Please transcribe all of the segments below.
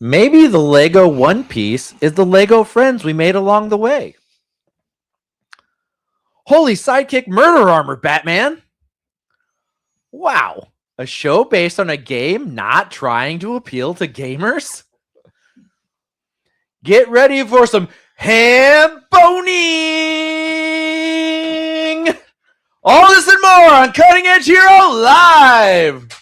Maybe the Lego One Piece is the Lego friends we made along the way. Holy sidekick murder armor, Batman. Wow. A show based on a game not trying to appeal to gamers? Get ready for some ham boning! All this and more on Cutting Edge Hero Live!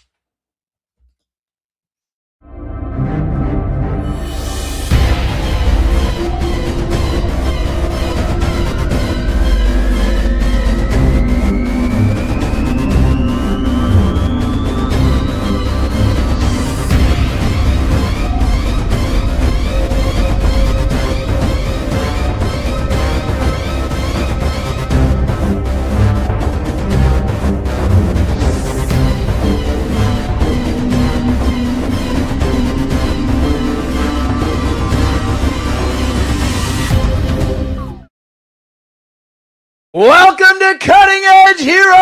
Welcome to Cutting Edge Hero!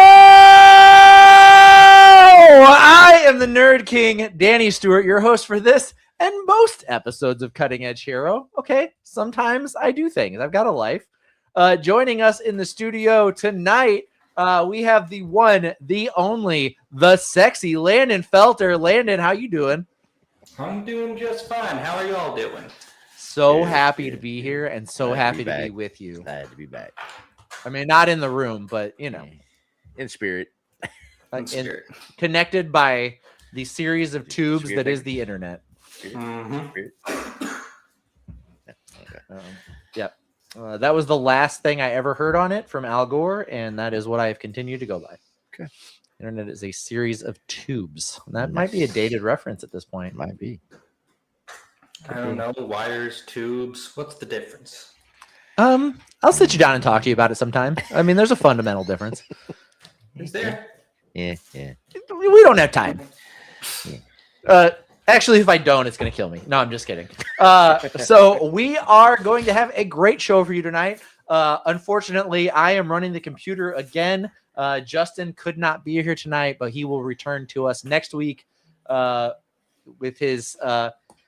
I am the Nerd King, Danny Stewart, your host for this and most episodes of Cutting Edge Hero. Okay, sometimes I do things. I've got a life. Joining us in the studio tonight, we have the one, the only, the sexy Landon Felter. Landon, how you doing? I'm doing just fine. How are you all doing? So happy to be here and so happy to be with you. Glad to be back. I mean, not in the room, but, you know. In spirit. Connected by the series of tubes that is the internet. That was the last thing I ever heard on it from Al Gore, and that is what I have continued to go by. Okay. Internet is a series of tubes. That might be a dated reference at this point. Might be. I don't know. Wires, tubes. What's the difference? I'll sit you down and talk to you about it sometime. I mean, there's a fundamental difference. Is there? Yeah. We don't have time. Actually, if I don't, it's going to kill me. No, I'm just kidding. So we are going to have a great show for you tonight. Unfortunately, I am running the computer again. Justin could not be here tonight, but he will return to us next week with his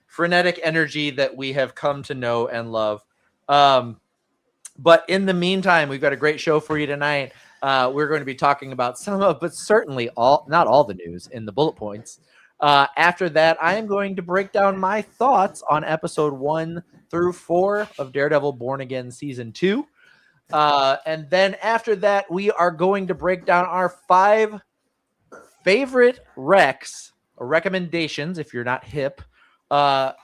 frenetic energy that we have come to know and love. But in the meantime, we've got a great show for you tonight. We're going to be talking about some of, but certainly not all the news in the bullet points. After that, I am going to break down my thoughts on episode 1 through 4 of Daredevil Born Again Season 2. And then after that, we are going to break down our 5 favorite recommendations, if you're not hip, our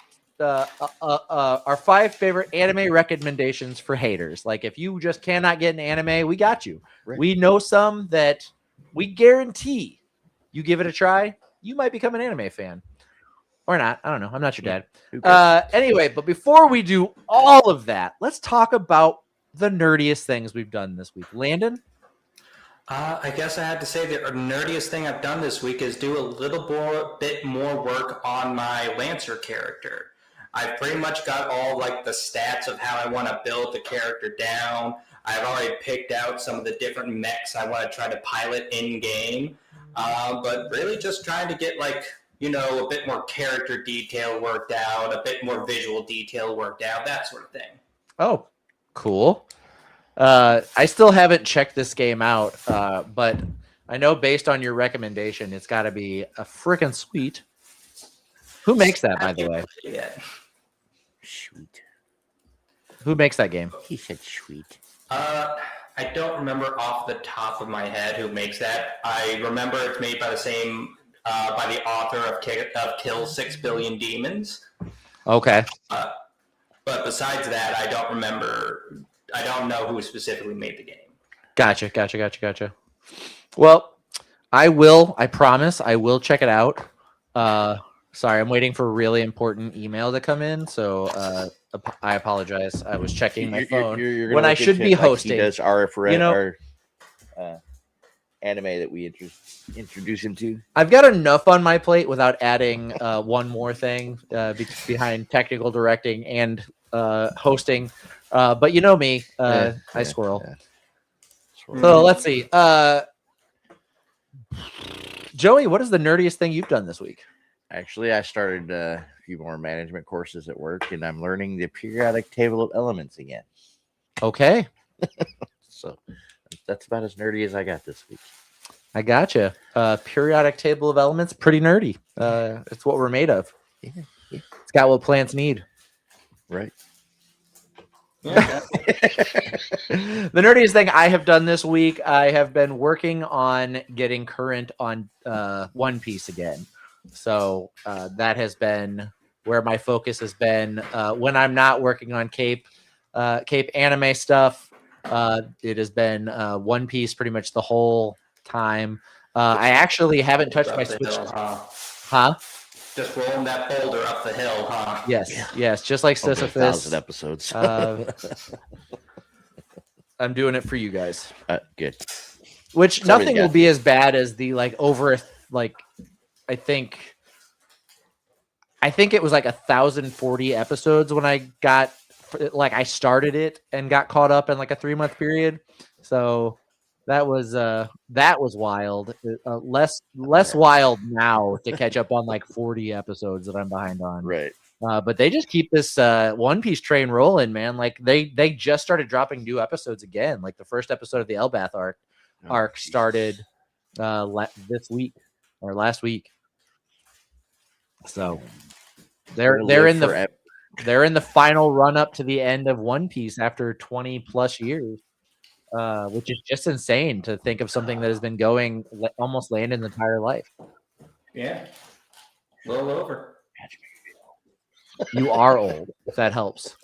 5 favorite anime recommendations for haters. Like, if you just cannot get an anime, we got you. Right. We know some that we guarantee you give it a try, you might become an anime fan. Or not. I don't know. I'm not your dad. Anyway, but before we do all of that, let's talk about the nerdiest things we've done this week. Landon? I guess I had to say the nerdiest thing I've done this week is do a little bit more work on my Lancer character. I've pretty much got all like the stats of how I want to build the character down. I've already picked out some of the different mechs I want to try to pilot in game, but really just trying to get a bit more character detail worked out, a bit more visual detail worked out, that sort of thing. Oh, cool. I still haven't checked this game out, but I know based on your recommendation, it's got to be a freaking sweet. Who makes that, by the way? Sweet. Who makes that game? He said sweet. I don't remember off the top of my head who makes that. I remember it's made by by the author of Kill 6 Billion Demons. Okay. But besides that, I don't remember. I don't know who specifically made the game. Gotcha. Well, I promise I will check it out. Sorry, I'm waiting for a really important email to come in, so I apologize. I was checking my phone when I should be hosting. He does our anime that we introduce him to. I've got enough on my plate without adding one more thing behind technical directing and hosting. But you know me, I squirrel. Yeah. So let's see. Joey, what is the nerdiest thing you've done this week? Actually, I started a few more management courses at work, and I'm learning the periodic table of elements again. Okay, So that's about as nerdy as I got this week. I gotcha. Periodic table of elements, pretty nerdy. It's what we're made of. Yeah. It's got what plants need. Right. Yeah, The nerdiest thing I have done this week, I have been working on getting current on One Piece again. So that has been where my focus has been when I'm not working on Cape anime stuff. It has been One Piece pretty much the whole time. I actually haven't touched my Up the Switch. hill, huh? Huh? Just rolling that boulder up the hill, huh? Yes, just like Over 1,000 Sisyphus. episodes. I'm doing it for you guys. Good. Which Somebody nothing got will be as bad as the I think it was like 1,040 episodes when I got I started it and got caught up in like a 3-month period. So that was wild. Less wild now to catch up on like 40 episodes that I'm behind on. Right. But they just keep this One Piece train rolling, man. Like they just started dropping new episodes again. Like the first episode of the Elbath arc started this week or last week. So they're in the final run up to the end of One Piece after 20 plus years, which is just insane to think of something that has been going almost Landon's entire life. Yeah. A little over. You are old, if that helps.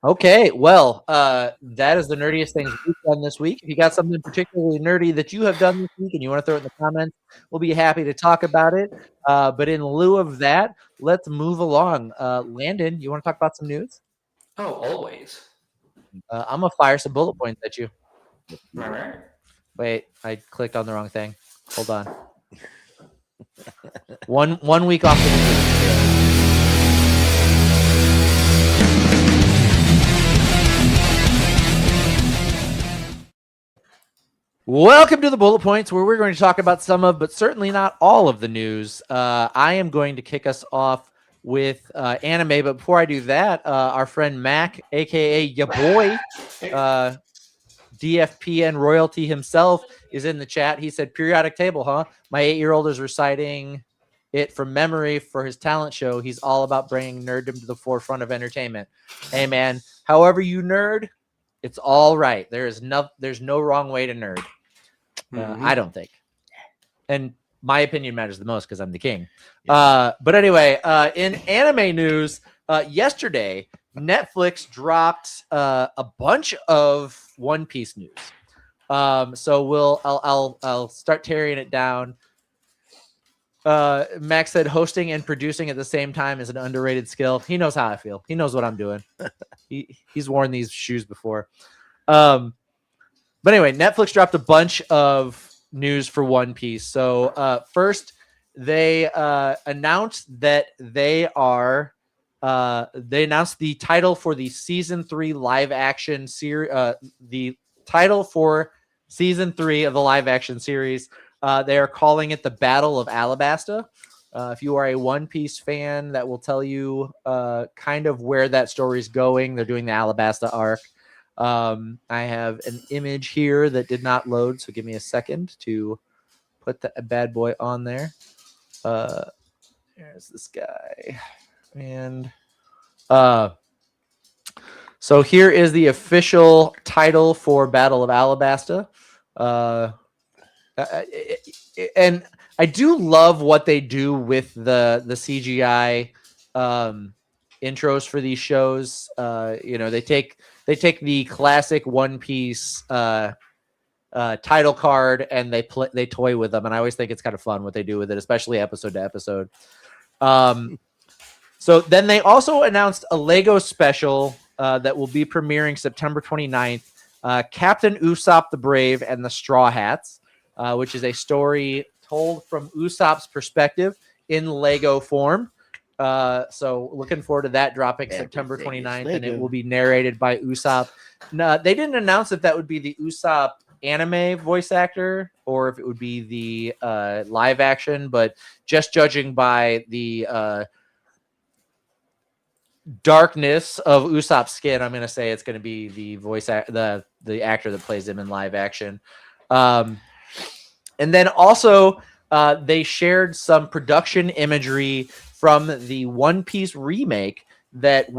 Okay, well, that is the nerdiest things we've done this week. If you got something particularly nerdy that you have done this week and you want to throw it in the comments, we'll be happy to talk about it. But in lieu of that, let's move along. Landon, you want to talk about some news? Oh, always. I'm going to fire some bullet points at you. All right. Wait, I clicked on the wrong thing. Hold on. One week off the news. Welcome to the Bullet Points, where we're going to talk about some of, but certainly not all of the news. I am going to kick us off with anime, but before I do that, our friend Mac, aka ya boy, DFP and royalty himself, is in the chat. He said, "Periodic table, huh? My 8-year-old is reciting it from memory for his talent show. He's all about bringing nerddom to the forefront of entertainment." Hey, man, however you nerd, it's all right. There's no wrong way to nerd. I don't think. And my opinion matters the most because I'm the king. But anyway, in anime news, yesterday, Netflix dropped a bunch of One Piece news. So I'll start tearing it down. Max said hosting and producing at the same time is an underrated skill. He knows how I feel. He knows what I'm doing. He's worn these shoes before. But anyway, Netflix dropped a bunch of news for One Piece. So first, they announced that they announced the title for the season 3 live action series. The title for season 3 of the live action series. They are calling it the Battle of Alabasta. If you are a One Piece fan, that will tell you kind of where that story is going. They're doing the Alabasta arc. I have an image here that did not load, so give me a second to put that bad boy on there. There's this guy. And so here is the official title for Battle of Alabasta. And I do love what they do with the CGI intros for these shows. They take the classic One Piece title card and they toy with them, and I always think it's kind of fun what they do with it, especially episode to episode. So then they also announced a Lego special that will be premiering September 29th, Captain Usopp the Brave and the Straw Hats, which is a story told from Usopp's perspective in Lego form. So looking forward to that dropping September 29th, and it will be narrated by Usopp. No, they didn't announce if that would be the Usopp anime voice actor or if it would be the live action, but just judging by the darkness of Usopp's skin, I'm going to say it's going to be the the actor that plays him in live action. And then also they shared some production imagery from the One Piece remake that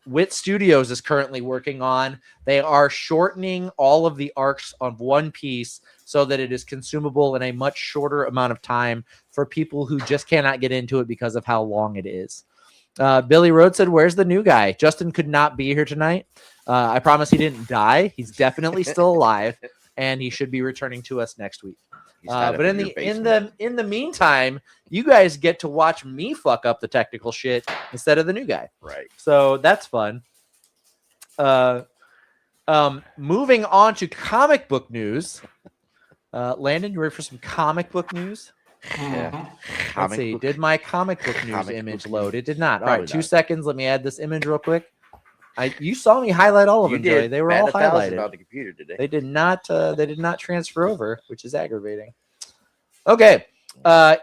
Wit Studios is currently working on. They are shortening all of the arcs of One Piece so that it is consumable in a much shorter amount of time for people who just cannot get into it because of how long it is. Billy Rhodes said, "Where's the new guy? Justin could not be here tonight. I promise he didn't die. He's definitely still alive, and he should be returning to us next week. But in the meantime, you guys get to watch me fuck up the technical shit instead of the new guy. Right. So that's fun. Moving on to comic book news. Landon, you ready for some comic book news? Yeah. Let's see. Did my comic book news image load? It did not. All right, 2 seconds. Let me add this image real quick. You saw me highlight all of them, Joey. They were all highlighted on the computer today. They did not. They did not transfer over, which is aggravating. Okay.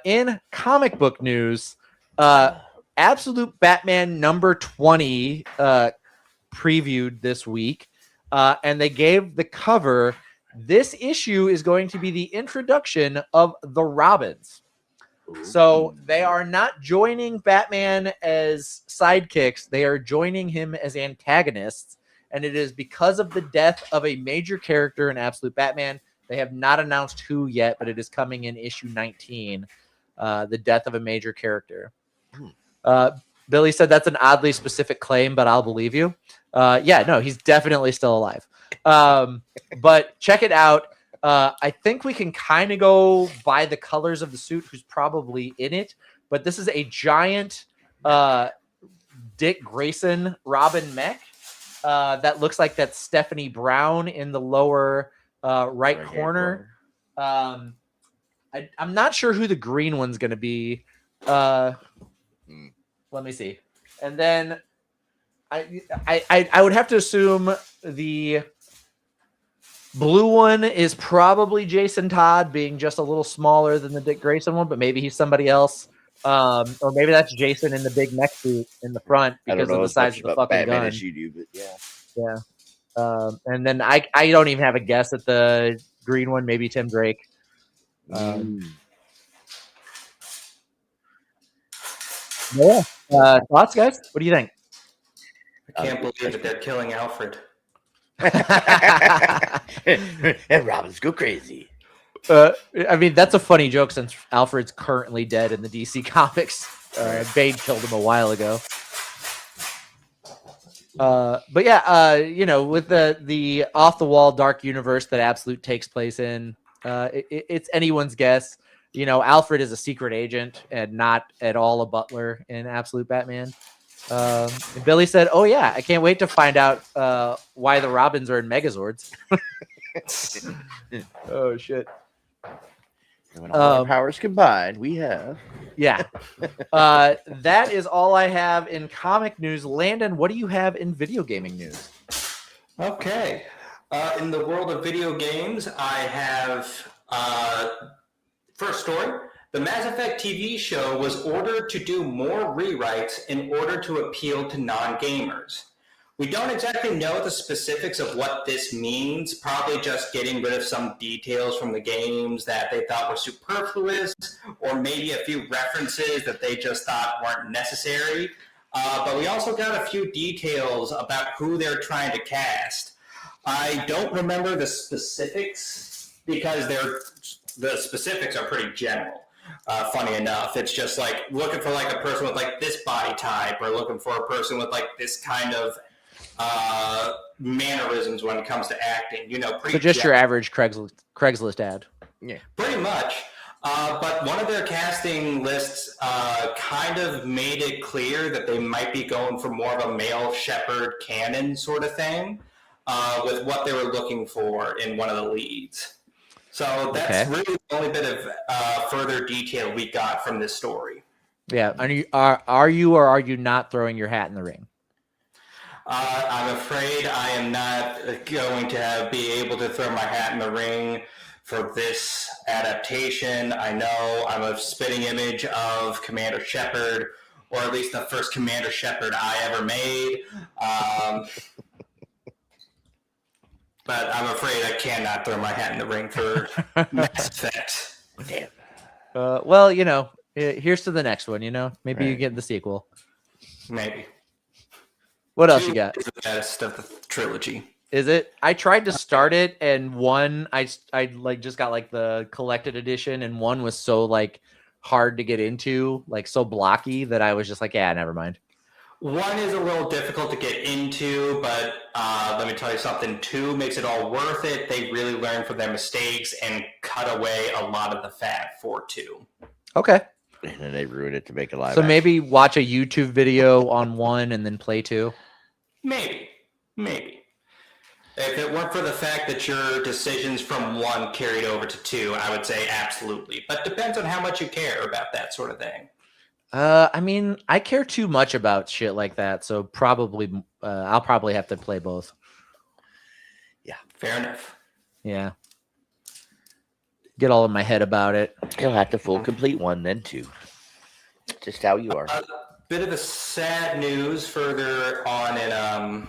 In comic book news, Absolute Batman number 20 previewed this week, and they gave the cover. This issue is going to be the introduction of the Robins. So they are not joining Batman as sidekicks. They are joining him as antagonists. And it is because of the death of a major character in Absolute Batman. They have not announced who yet, but it is coming in issue 19. The death of a major character. Billy said that's an oddly specific claim, but I'll believe you. Yeah, no, he's definitely still alive. But check it out. I think we can kind of go by the colors of the suit, who's probably in it. But this is a giant Dick Grayson Robin mech that looks like that's Stephanie Brown in the lower right corner. I'm not sure who the green one's going to be. Let me see. And then I would have to assume the blue one is probably Jason Todd, being just a little smaller than the Dick Grayson one, but maybe he's somebody else. Or maybe that's Jason in the big mech suit in the front because of the size of the fucking Batman gun. as you do, but yeah. And then I don't even have a guess at the green one. Maybe Tim Drake. Yeah. Thoughts, guys? What do you think? I can't believe that they're killing Alfred. And Robins go crazy. I mean, that's a funny joke since Alfred's currently dead in the DC comics. Bane killed him a while ago. But yeah, with the off the wall dark universe that Absolute takes place in, it's anyone's guess. Alfred is a secret agent and not at all a butler in Absolute Batman. And Billy said, "Oh yeah, I can't wait to find out why the Robins are in Megazords." Oh shit! And when all our powers combined, we have. Yeah. That is all I have in comic news. Landon, what do you have in video gaming news? Okay. In the world of video games, I have first story. The Mass Effect TV show was ordered to do more rewrites in order to appeal to non-gamers. We don't exactly know the specifics of what this means, probably just getting rid of some details from the games that they thought were superfluous, or maybe a few references that they just thought weren't necessary. But we also got a few details about who they're trying to cast. I don't remember the specifics because the specifics are pretty general. Funny enough, it's just like looking for like a person with like this body type, or looking for a person with like this kind of mannerisms when it comes to acting. So just your average Craigslist ad. Yeah, pretty much. But one of their casting lists kind of made it clear that they might be going for more of a male shepherd canon sort of thing with what they were looking for in one of the leads. So that's really the only bit of further detail we got from this story. Yeah. Are you or are you not throwing your hat in the ring? I'm afraid I am not going to be able to throw my hat in the ring for this adaptation. I know I'm a spitting image of Commander Shepard, or at least the first Commander Shepard I ever made. But I'm afraid I cannot throw my hat in the ring for Mass Effect. Damn. Well, here's to the next one. Maybe you Right. get the sequel. Maybe. What else 2 you got? is the best of the trilogy. Is it? I tried to start it, and one I like just got like the collected edition, and one was so like hard to get into, like so blocky that I was just like, yeah, never mind. 1 is a little difficult to get into, but let me tell you something. 2 makes it all worth it. They really learn from their mistakes and cut away a lot of the fat for 2. Okay. And then they ruined it to make a live. So action. maybe watch a YouTube video on 1 and then play 2. Maybe. If it weren't for the fact that your decisions from 1 carried over to 2, I would say absolutely. But depends on how much you care about that sort of thing. I mean, I care too much about shit like that, so probably I'll probably have to play both. Yeah, fair enough. Yeah. Get all in my head about it. You'll have to full complete 1, then 2. Just how you are. Bit of a sad news further on in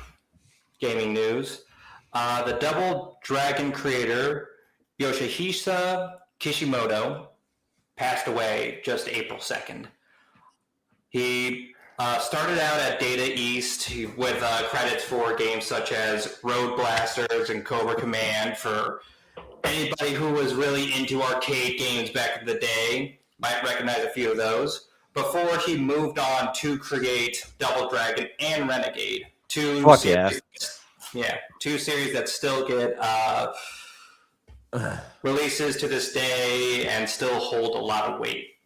gaming news. The Double Dragon creator, Yoshihisa Kishimoto, passed away just April 2nd. He started out at Data East with credits for games such as Road Blasters and Cobra Command. For anybody who was really into arcade games back in the day, might recognize a few of those. Before he moved on to create Double Dragon and Renegade. Two series that still get releases to this day and still hold a lot of weight.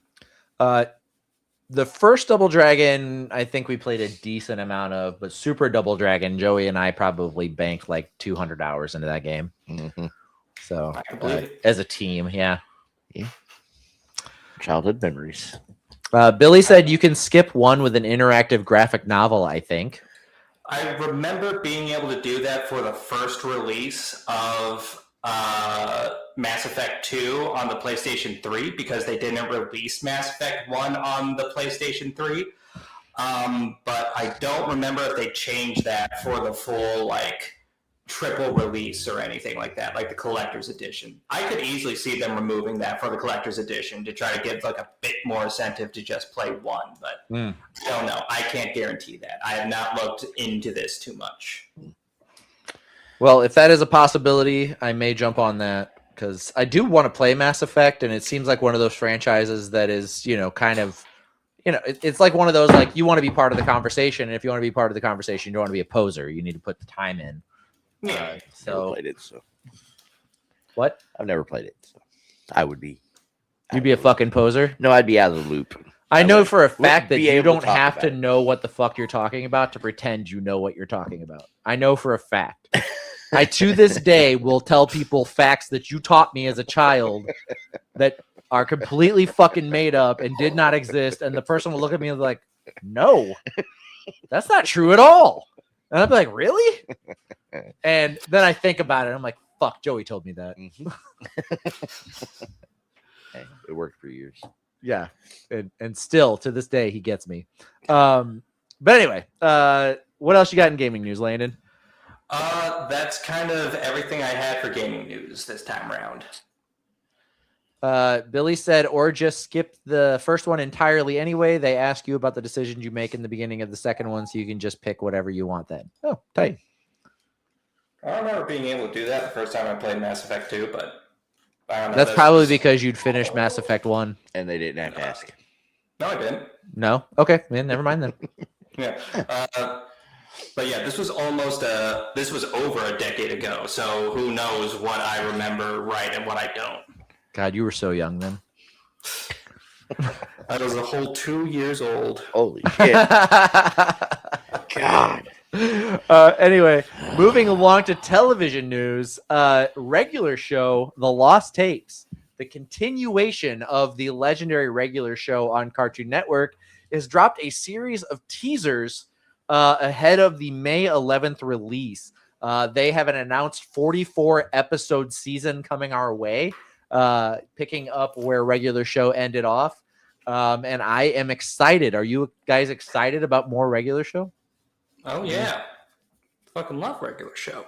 The first Double Dragon, I think we played a decent amount of, but Super Double Dragon, Joey and I probably banked like 200 hours into that game. Mm-hmm. So I can believe it. as a team, yeah. Childhood memories. Billy said you can skip 1 with an interactive graphic novel, I think. I remember being able to do that for the first release of Mass Effect 2 on the PlayStation 3 because they didn't release Mass Effect 1 on the PlayStation 3. But I don't remember if they changed that for the full triple release or anything like that, like the collector's edition. I could easily see them removing that for the collector's edition to try to give a bit more incentive to just play 1, but I don't know. I can't guarantee that. I have not looked into this too much. Well, if that is a possibility, I may jump on that because I do want to play Mass Effect, and it seems like one of those franchises that is, kind of, it's like one of those, you want to be part of the conversation, and if you want to be part of the conversation, you don't want to be a poser. You need to put the time in. Yeah. Never played it, so What? I've never played it, so I would be. You'd be a fucking poser? No, I'd be out of the loop. I know for a fact that be you able to don't talk have about to it. know what the fuck you're talking about to pretend you know what you're talking about. I know for a fact. I, to this day, will tell people facts that you taught me as a child that are completely fucking made up and did not exist. And the person will look at me and be like, no, that's not true at all. And I'll be like, really? And then I think about it. I'm like, fuck, Joey told me that. Mhm. Hey, it worked for years. Yeah. And still to this day, he gets me. But anyway, what else you got in gaming news, Landon? That's kind of everything I had for gaming news this time around. Billy said, or just skip the first one entirely anyway. They ask you about the decisions you make in the beginning of the second one, so you can just pick whatever you want then. Oh, tight. I don't remember being able to do that the first time I played Mass Effect 2, but I don't know. That's probably because you'd finished Mass Effect 1. And they didn't have to ask. No, I didn't. No? Okay, man, never mind then. Yeah. But yeah, this was over a decade ago, so who knows what I remember right and what I don't. God, you were so young then. I was a whole 2 years old. Holy shit. God. Anyway, moving along to television news, regular show, The Lost Tapes, the continuation of the legendary regular show on Cartoon Network, has dropped a series of teasers ahead of the May 11th release. They have an announced 44 episode season coming our way, picking up where regular show ended off. And I am excited. Are you guys excited about more regular show? Oh yeah, fucking love regular show.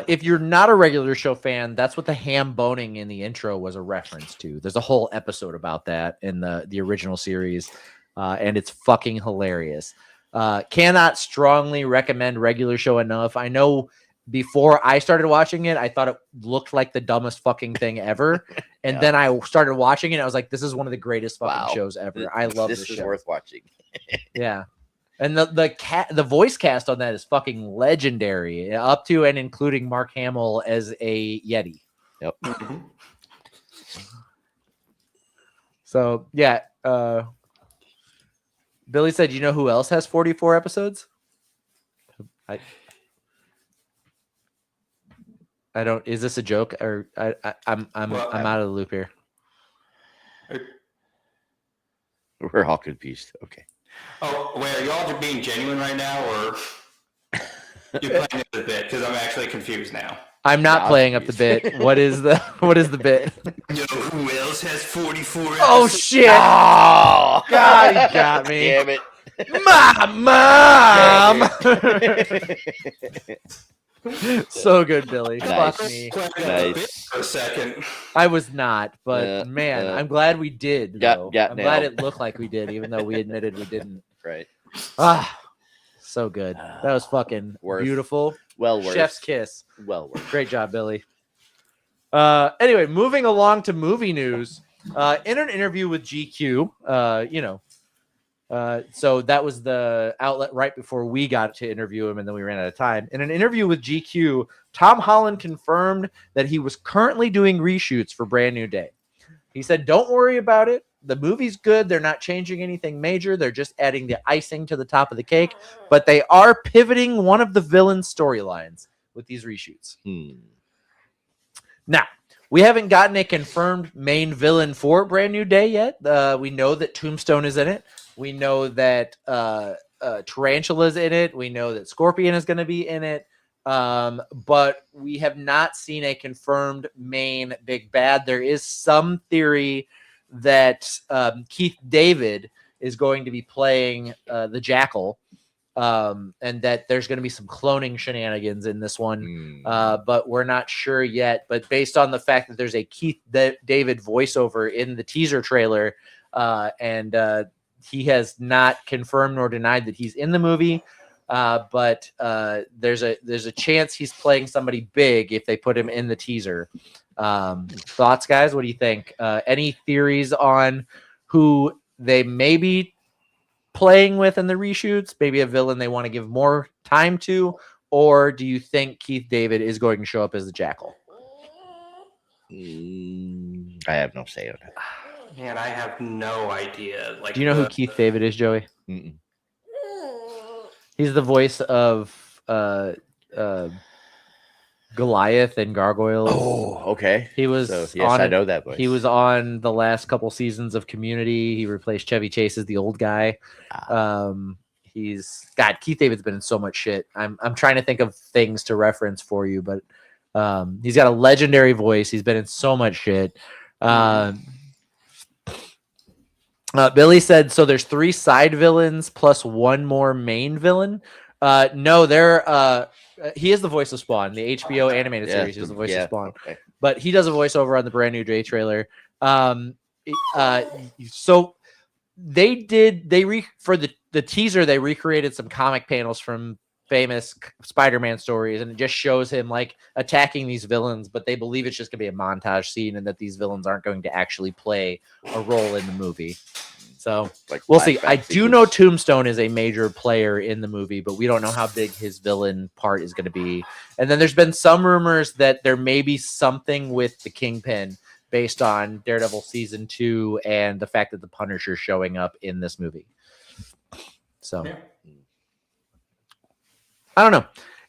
If you're not a regular show fan, that's what the ham boning in the intro was a reference to. There's a whole episode about that in the original series, and it's fucking hilarious. Cannot strongly recommend regular show enough. I know before I started watching it, I thought it looked like the dumbest fucking thing ever. And then I started watching it. And I was like, this is one of the greatest fucking shows ever. I love this is show. worth watching. Yeah. And the voice cast on that is fucking legendary, up to and including Mark Hamill as a Yeti. Yep. So yeah, Billy said, "You know who else has 44 episodes?" I don't. Is this a joke or I'm out of the loop here. We're all confused. Okay. Oh, wait, are y'all just being genuine right now, or you're playing up the bit? Because I'm actually confused now. I'm not playing up the bit. What is the bit? You know who else has 44 episodes? Oh shit! Oh, God, he got me. Damn it. My mom. So good, Billy. Nice. Fuck me. Nice. For a second. I was not, but man, I'm glad we did. Though. I'm glad it looked like we did, even though we admitted we didn't. Right. So good. That was fucking beautiful. Well worth. Chef's kiss. Well worth. Great job, Billy. Anyway, moving along to movie news. In an interview with GQ, so that was the outlet right before we got to interview him, and then we ran out of time. In an interview with GQ, Tom Holland confirmed that he was currently doing reshoots for Brand New Day. He said, "Don't worry about it. The movie's good. They're not changing anything major. They're just adding the icing to the top of the cake, but they are pivoting one of the villain storylines with these reshoots." Now, we haven't gotten a confirmed main villain for Brand New Day yet. We know that Tombstone is in it. We know that Tarantula's in it. We know that Scorpion is going to be in it. But we have not seen a confirmed main big bad. There is some theory that Keith David is going to be playing the Jackal, and that there's going to be some cloning shenanigans in this one, but we're not sure yet. But based on the fact that there's a Keith David voiceover in the teaser trailer, and he has not confirmed nor denied that he's in the movie, but there's a chance he's playing somebody big if they put him in the teaser. Thoughts, guys? What do you think? Any theories on who they may be playing with in the reshoots? Maybe a villain they want to give more time to, or do you think Keith David is going to show up as the Jackal? I have no say on it. Man, I have no idea. Do you know who Keith David is, Joey? Mm-mm. He's the voice of Goliath and Gargoyles. Oh, okay. He was I know that voice. He was on the last couple seasons of Community. He replaced Chevy Chase as the old guy. Keith David's been in so much shit. I'm trying to think of things to reference for you, but he's got a legendary voice. He's been in so much shit. Billy said, so there's 3 side villains plus 1 more main villain. No, he is the voice of Spawn, the HBO animated series. He's the voice of Spawn, but he does a voiceover on the Brand New Day trailer. So for the teaser, they recreated some comic panels from famous Spider-Man stories, and it just shows him like attacking these villains, but they believe it's just gonna be a montage scene and that these villains aren't going to actually play a role in the movie. So we'll see. I do know Tombstone is a major player in the movie, but we don't know how big his villain part is going to be. And then there's been some rumors that there may be something with the Kingpin based on Daredevil season 2 and the fact that the Punisher showing up in this movie. So I don't know.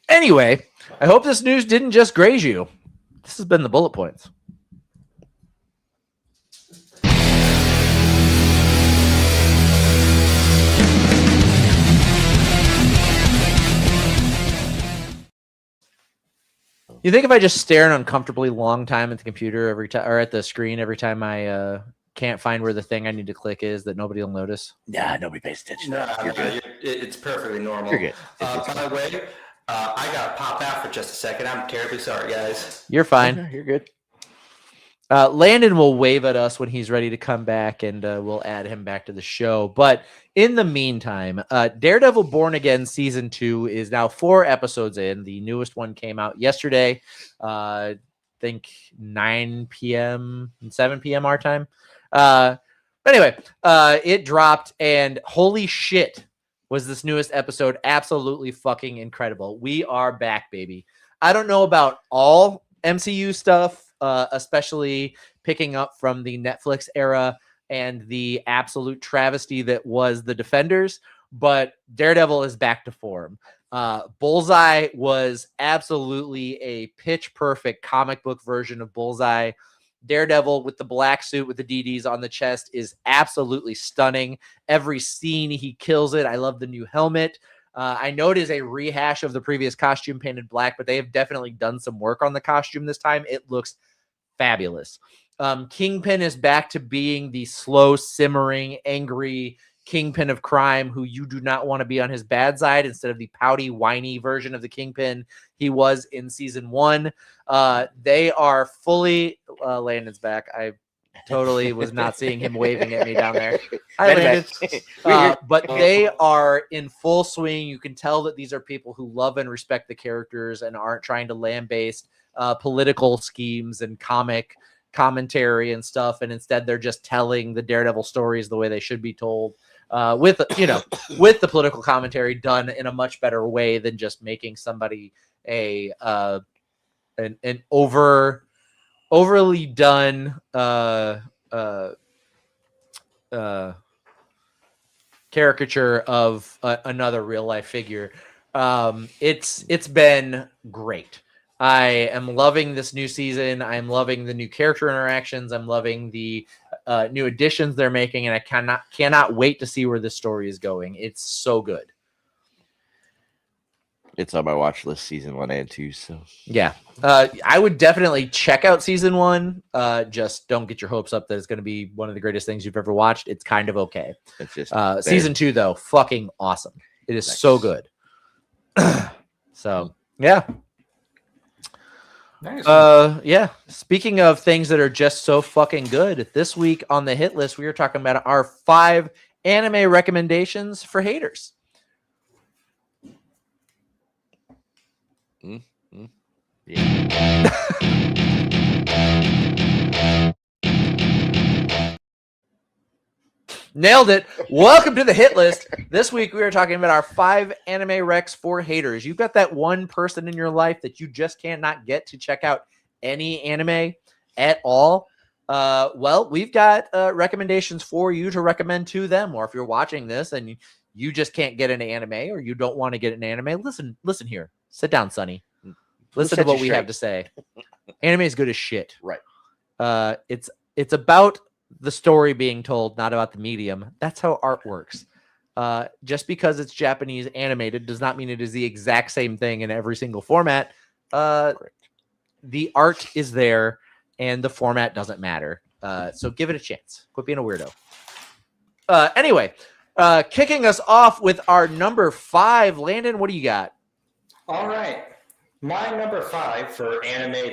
Anyway, I hope this news didn't just graze you. This has been the bullet points. You think if I just stare an uncomfortably long time at the computer every time, or at the screen every time I can't find where the thing I need to click is, that nobody will notice? Nah, nobody pays attention. No, You're good. it's perfectly normal. You're good. It's By the way, I got to pop out for just a second. I'm terribly sorry, guys. You're fine. Okay, you're good. Landon will wave at us when he's ready to come back, and we'll add him back to the show. But in the meantime, Daredevil Born Again Season 2 is now 4 episodes in. The newest one came out yesterday, I think 9 p.m. and 7 p.m. our time. Anyway, it dropped, and holy shit, was this newest episode absolutely fucking incredible. We are back, baby. I don't know about all MCU stuff, especially picking up from the Netflix era and the absolute travesty that was The Defenders, but Daredevil is back to form. Bullseye was absolutely a pitch perfect comic book version of Bullseye. Daredevil with the black suit with the DDs on the chest is absolutely stunning. Every scene he kills it. I love the new helmet. I know it is a rehash of the previous costume painted black, but they have definitely done some work on the costume this time. It looks fabulous. Kingpin is back to being the slow, simmering, angry Kingpin of crime who you do not want to be on his bad side instead of the pouty, whiny version of the Kingpin he was in season 1. They are fully Landon's back. I totally was not seeing him waving at me down there. Hi, Landon. But they are in full swing. You can tell that these are people who love and respect the characters and aren't trying to lambaste political schemes and comic commentary and stuff. And instead, they're just telling the Daredevil stories the way they should be told. With the political commentary done in a much better way than just making somebody an overly done caricature of another real life figure. It's been great. I am loving this new season. I'm loving the new character interactions. I'm loving the new additions they're making, and I cannot wait to see where this story is going. It's so good. It's on my watch list, season 1 and 2. So yeah, I would definitely check out season 1. Just don't get your hopes up that it's going to be one of the greatest things you've ever watched. It's kind of okay. it's just Season 2 though, fucking awesome. It is Nice. so good. So yeah. Nice. Yeah. Speaking of things that are just so fucking good, this week on the hit list, we are talking about our 5 anime recommendations for haters. Yeah. Nailed it. Welcome to the hit list. This week we are talking about our 5 anime recs for haters. You've got that one person in your life that you just cannot get to check out any anime at all. Well, we've got recommendations for you to recommend to them. Or if you're watching this and you just can't get an anime, or you don't want to get an anime, listen here. Sit down, Sonny. Listen to what we have to say. Anime is good as shit. Right. It's about the story being told, not about the medium. That's how art works. Just because it's Japanese animated does not mean it is the exact same thing in every single format. The art is there and the format doesn't matter. So give it a chance. Quit being a weirdo. Anyway, kicking us off with our number 5, Landon, what do you got? All right. My number 5 for anime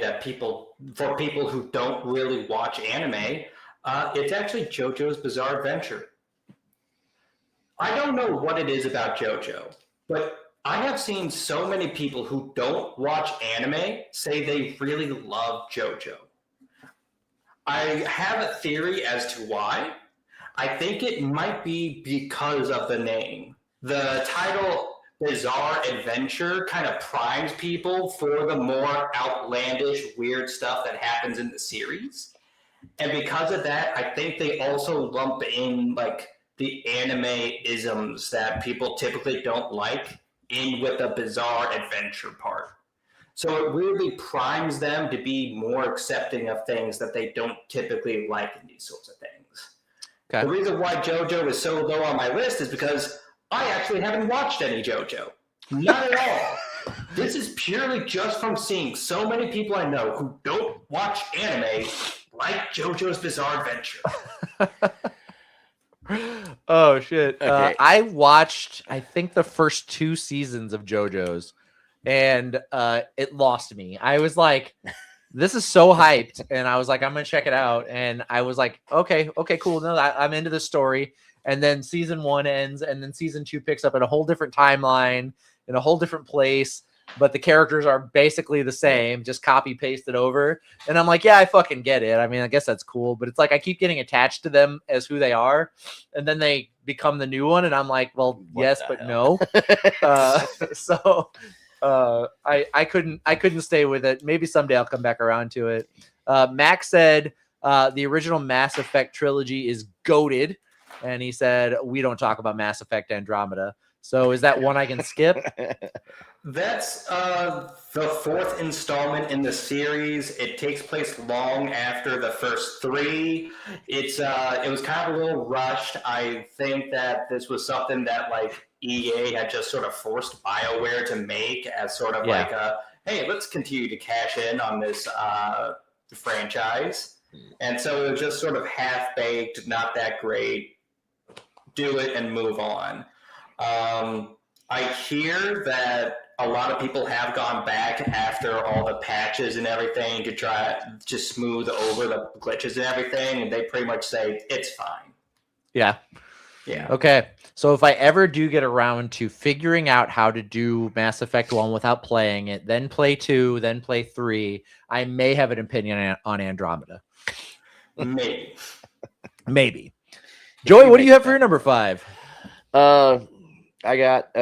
for people who don't really watch anime, it's actually JoJo's Bizarre Adventure. I don't know what it is about JoJo, but I have seen so many people who don't watch anime say they really love JoJo. I have a theory as to why. I think it might be because of the name. The title Bizarre Adventure kind of primes people for the more outlandish, weird stuff that happens in the series. And because of that, I think they also lump in like the anime isms that people typically don't like in with the bizarre adventure part. So it really primes them to be more accepting of things that they don't typically like in these sorts of things. Okay. The reason why JoJo is so low on my list is because I actually haven't watched any JoJo. Not at all. This is purely just from seeing so many people I know who don't watch anime like JoJo's Bizarre Adventure. Oh shit! Okay. I watched, I think, the first 2 seasons of JoJo's, and it lost me. I was like, "This is so hyped," and I was like, "I'm gonna check it out." And I was like, "Okay, cool. No, I'm into the story." And then season 1 ends, and then season 2 picks up in a whole different timeline, in a whole different place. But the characters are basically the same, just copy pasted over. And I'm like, yeah, I fucking get it. I mean, I guess that's cool, but it's like I keep getting attached to them as who they are, and then they become the new one, and I'm like, well, What yes, the but hell? no. So I couldn't stay with it. Maybe someday I'll come back around to it. Max said the original Mass Effect trilogy is goated, and he said we don't talk about Mass Effect Andromeda. So is that one I can skip? That's the 4th installment in the series. It takes place long after the first 3. It was kind of a little rushed. I think that this was something that like EA had just sort of forced BioWare to make as sort of like a, hey, let's continue to cash in on this franchise. And so it was just sort of half-baked, not that great. Do it and move on. I hear that a lot of people have gone back after all the patches and everything to try to smooth over the glitches and everything, and they pretty much say it's fine. Yeah. Yeah. Okay. So if I ever do get around to figuring out how to do Mass Effect 1 without playing it, then play 2, then play 3, I may have an opinion on Andromeda. Maybe. Maybe. Joey, what do you have for your number 5? I got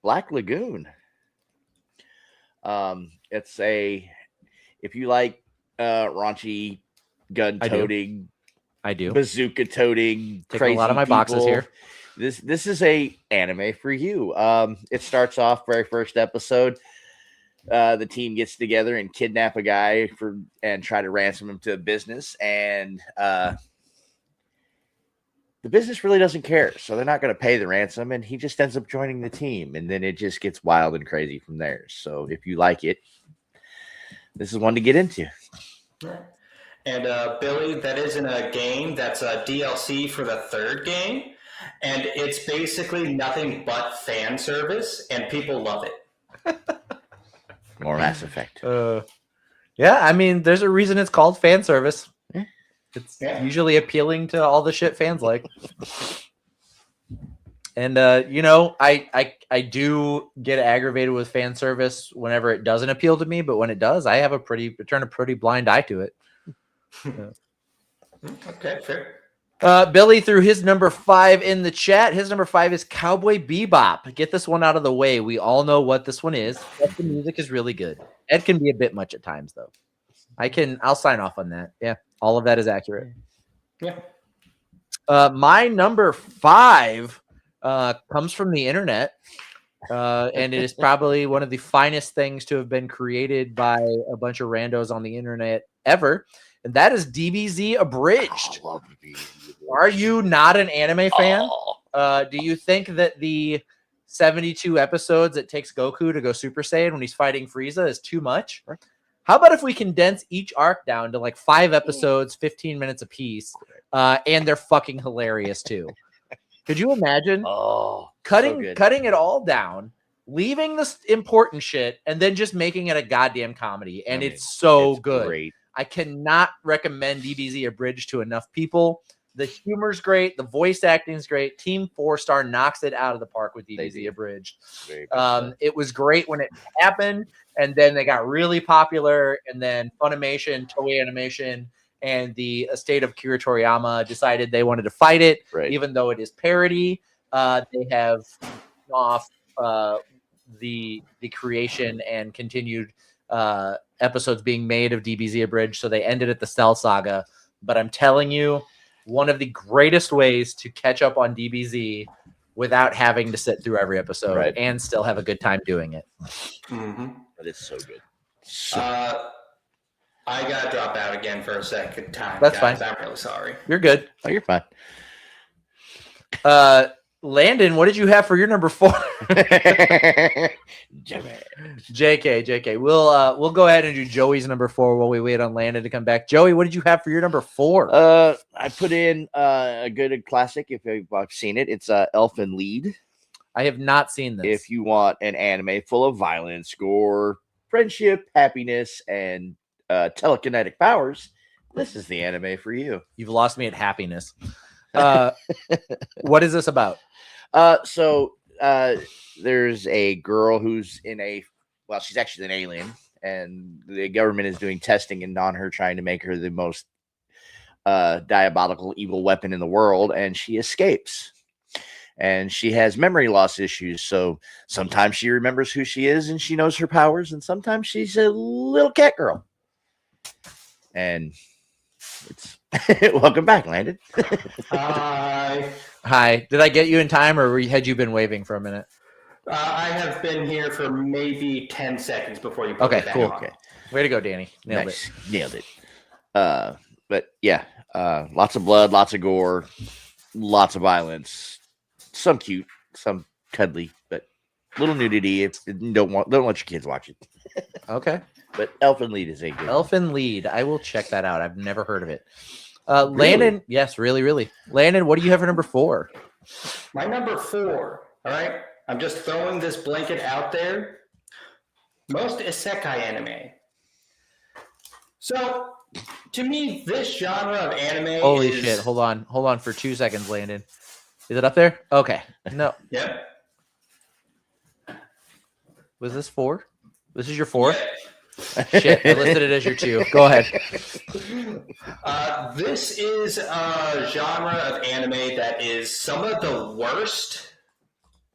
Black Lagoon. It's if you like raunchy gun toting, I do. bazooka toting, Take crazy a lot of my people, boxes here. This is a anime for you. It starts off very first episode. The team gets together and kidnap a guy and try to ransom him to a business, and the business really doesn't care, so they're not going to pay the ransom, and he just ends up joining the team, and then it just gets wild and crazy from there. So if you like it, this is one to get into. And Billy, that isn't a game. That's a DLC for the 3rd game, and it's basically nothing but fan service, and people love it. More Mass Effect. Yeah, I mean, there's a reason it's called fan service. It's usually appealing to all the shit fans like. And I do get aggravated with fan service whenever it doesn't appeal to me, but when it does, I have turn a pretty blind eye to it. Okay, fair. Billy threw his number 5 in the chat. His number 5 is Cowboy Bebop. Get this one out of the way. We all know what this one is. But the music is really good. Ed can be a bit much at times, though. I'll sign off on that. Yeah, all of that is accurate. Yeah. My number 5 comes from the internet, and it is probably one of the finest things to have been created by a bunch of randos on the internet ever, and that is DBZ Abridged. I love DBZ. Are you not an anime fan? Do you think that the 72 episodes it takes Goku to go Super Saiyan when he's fighting Frieza is too much? How about if we condense each arc down to like 5 episodes, 15 minutes a piece, and they're fucking hilarious too? Could you imagine cutting it all down, leaving this important shit, and then just making it a goddamn comedy? And it's so good. Great. I cannot recommend DBZ Abridged to enough people. The humor's great. The voice acting's great. Team 4-Star knocks it out of the park with DBZ Abridged. It was great when it happened, and then they got really popular, and then Funimation, Toei Animation, and the estate of Akira Toriyama decided they wanted to fight it, even though it is parody. They have off the creation and continued episodes being made of DBZ Abridged, so they ended at the Cell Saga. But I'm telling you, one of the greatest ways to catch up on DBZ without having to sit through every episode and still have a good time doing it. Mm-hmm. But it's so good. I gotta drop out again for a second time. That's fine. I'm really sorry. You're good. Oh, you're fine. Landon, what did you have for your number 4? Jimmy. JK. We'll go ahead and do Joey's number 4 while we wait on Landon to come back. Joey, what did you have for your number 4? I put in a good classic. If you've seen it, it's Elfin Lied. I have not seen this. If you want an anime full of violence, gore, friendship, happiness, and telekinetic powers, this is the anime for you. You've lost me at happiness. What is this about? So there's a girl who's she's actually an alien, and the government is doing testing and on her, trying to make her the most diabolical evil weapon in the world, and she escapes. And she has memory loss issues, so sometimes she remembers who she is and she knows her powers, and sometimes she's a little cat girl. And it's welcome back, Landon. Hi. Did I get you in time, or had you been waving for a minute? I have been here for maybe 10 seconds before you put Okay, it back cool. on. Okay. Way to go, Danny. Nailed it. But yeah, lots of blood, lots of gore, lots of violence. Some cute, some cuddly, but little nudity. Don't let your kids watch it. Okay. But Elfin Lied is a good one. Elfin Lied. I will check that out. I've never heard of it. Really? Landon, yes, really. Landon, what do you have for number 4? My number 4, all right? I'm just throwing this blanket out there. Most isekai anime. So, to me, this genre of anime Holy is... shit. Hold on for 2 seconds, Landon. Is it up there? Okay. No. Yep. Was this 4? This is your 4? Yeah. Shit, I listed it as your 2. Go ahead. This is a genre of anime that is some of the worst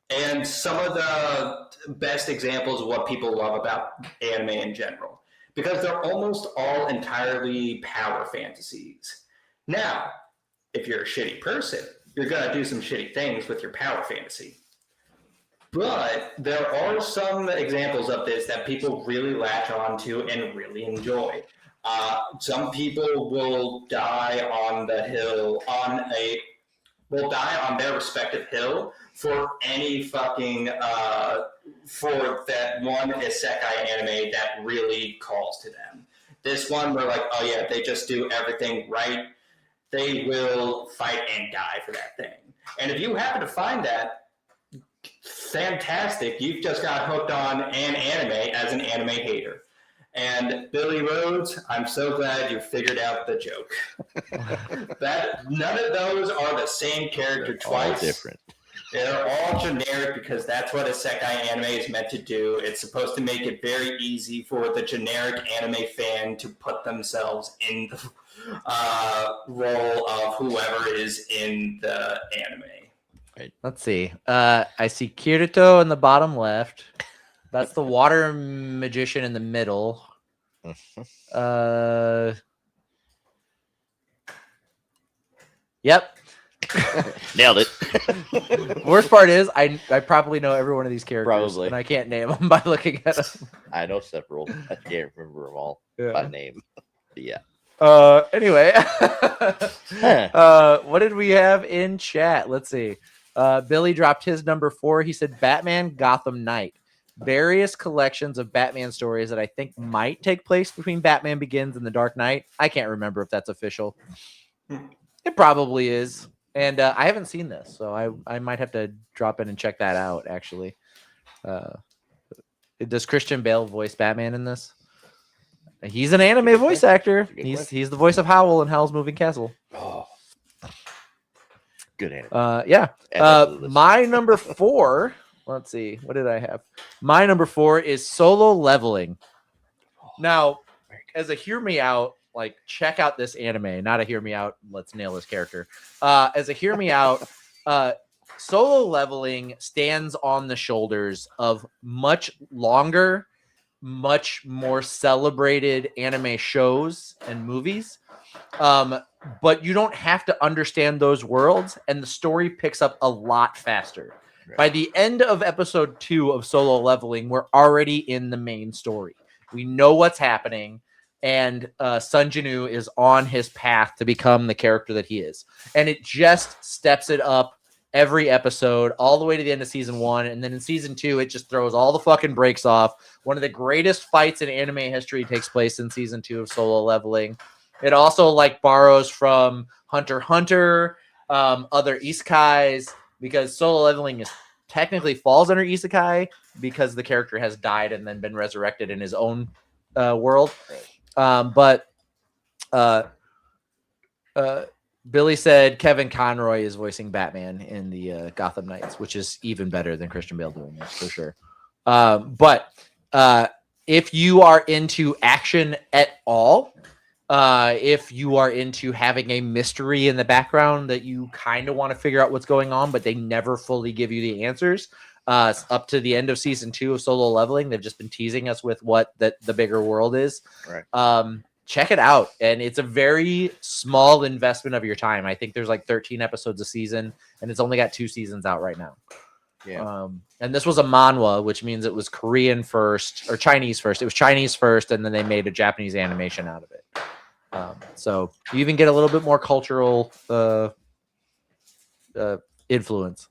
and some of the best examples of what people love about anime in general, because they're almost all entirely power fantasies. Now, if you're a shitty person, you're going to do some shitty things with your power fantasy. But there are some examples of this that people really latch on to and really enjoy. Some people will die on the hill, will die on their respective hill for any fucking, for that one isekai anime that really calls to them. This one, we're like, oh yeah, they just do everything right. They will fight and die for that thing. And if you happen to find that, fantastic. You've just got hooked on an anime as an anime hater. And Billy Rhodes, I'm so glad you figured out the joke. That none of those are the same character twice. All different. They're all generic because that's what isekai anime is meant to do. It's supposed to make it very easy for the generic anime fan to put themselves in the role of whoever is in the anime. Let's see. I see Kirito in the bottom left. That's the water magician in the middle. Yep. Nailed it. Worst part is I probably know every one of these characters. Probably. And I can't name them by looking at them. I know several. I can't remember them all by name. But yeah. Anyway. What did we have in chat? Let's see. Billy dropped his number 4. He said Batman Gotham Knight. Various collections of Batman stories that I think might take place between Batman Begins and The Dark Knight. I can't remember if that's official. It probably is. And I haven't seen this, so I might have to drop in and check that out, actually. Does Christian Bale voice Batman in this? He's an anime voice actor. He's the voice of Howl in Howl's Moving Castle. Oh. Good anime. Yeah. My number 4... Let's see. What did I have? My number 4 is Solo Leveling. Now, as a hear me out, like check out this anime, not a hear me out, let's nail this character. As a hear me out, Solo Leveling stands on the shoulders of much longer, much more celebrated anime shows and movies. But you don't have to understand those worlds, and the story picks up a lot faster. By the end of episode 2 of Solo Leveling, we're already in the main story. We know what's happening, and Sun Jinu is on his path to become the character that he is. And it just steps it up every episode all the way to the end of season 1, and then in season 2 it just throws all the fucking brakes off. One of the greatest fights in anime history takes place in season 2 of Solo Leveling. It also like borrows from Hunter x Hunter, other isekais, because Solo Leveling is technically falls under isekai because the character has died and then been resurrected in his own world. But Billy said Kevin Conroy is voicing Batman in the Gotham Knights, which is even better than Christian Bale doing this for sure. But if you are into action at all, if you are into having a mystery in the background that you kind of want to figure out what's going on, but they never fully give you the answers, up to the end of season 2 of Solo Leveling, they've just been teasing us with what the bigger world is. Right. Check it out, and it's a very small investment of your time. I think there's like 13 episodes a season, and it's only got 2 seasons out right now. Yeah. And this was a manhwa, which means it was Korean first or Chinese first. It was Chinese first, and then they made a Japanese animation out of it. So you even get a little bit more cultural influence.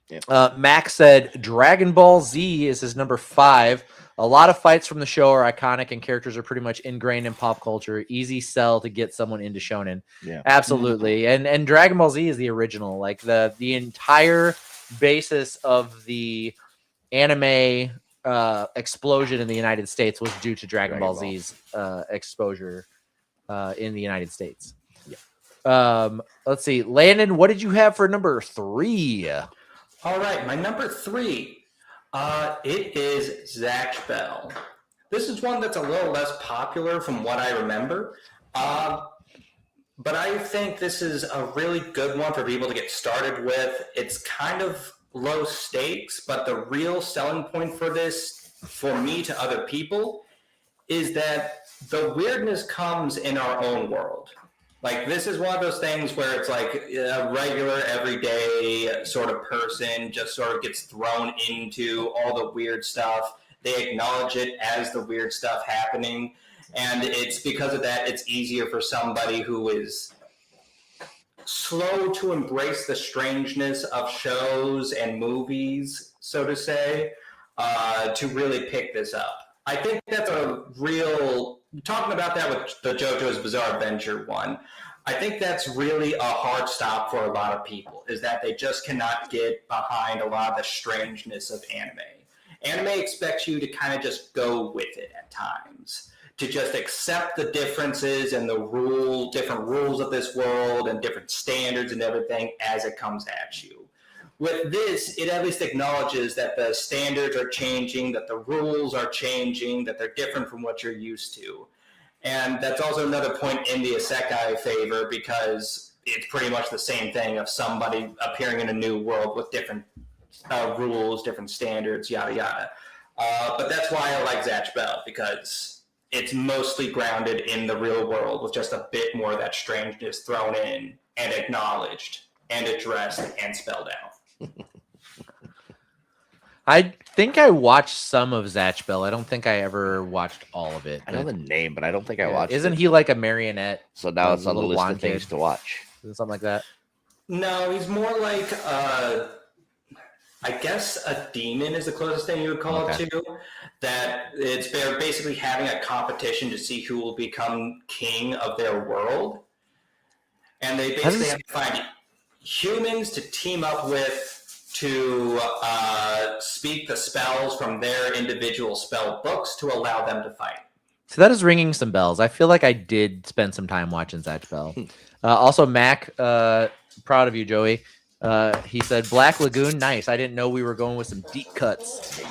Yeah. Max said Dragon Ball Z is his number 5. A lot of fights from the show are iconic and characters are pretty much ingrained in pop culture. Easy sell to get someone into shonen. Yeah. Absolutely. And Dragon Ball Z is the original. Like the entire basis of the anime explosion in the United States was due to Dragon Ball Z's exposure in the United States. Yeah. Let's see. Landon, what did you have for number 3? All right, my number 3. It is Zatch Bell. This is one that's a little less popular from what I remember. But I think this is a really good one for people to get started with. It's kind of low stakes, but the real selling point for this, for me to other people, is that the weirdness comes in our own world. Like, this is one of those things where it's like a regular, everyday sort of person just sort of gets thrown into all the weird stuff. They acknowledge it as the weird stuff happening. And it's because of that, it's easier for somebody who is slow to embrace the strangeness of shows and movies, so to say, to really pick this up. I think that's a real, talking about that with the JoJo's Bizarre Adventure one, I think that's really a hard stop for a lot of people, is that they just cannot get behind a lot of the strangeness of anime. Anime expects you to kind of just go with it at times, to just accept the differences and the different rules of this world and different standards and everything as it comes at you. With this, it at least acknowledges that the standards are changing, that the rules are changing, that they're different from what you're used to. And that's also another point in the isekai favor, because it's pretty much the same thing of somebody appearing in a new world with different rules, different standards, yada, yada. But that's why I like Zatch Bell, because it's mostly grounded in the real world with just a bit more of that strangeness thrown in and acknowledged and addressed and spelled out. I think I watched some of Zatch Bell. I don't think I ever watched all of it. I know the name, but I don't think I watched Isn't it. he like a marionette? So now it's on the little list of blonde things kid? to watch. Something like that. No, he's more like, I guess a demon is the closest thing you would call it to. That they're basically having a competition to see who will become king of their world. And they basically have to find humans to team up with to speak the spells from their individual spell books to allow them to fight. So that is ringing some bells. I feel like I did spend some time watching Zatch Bell. Also, Mac, proud of you, Joey. He said Black Lagoon, nice. I didn't know we were going with some deep cuts.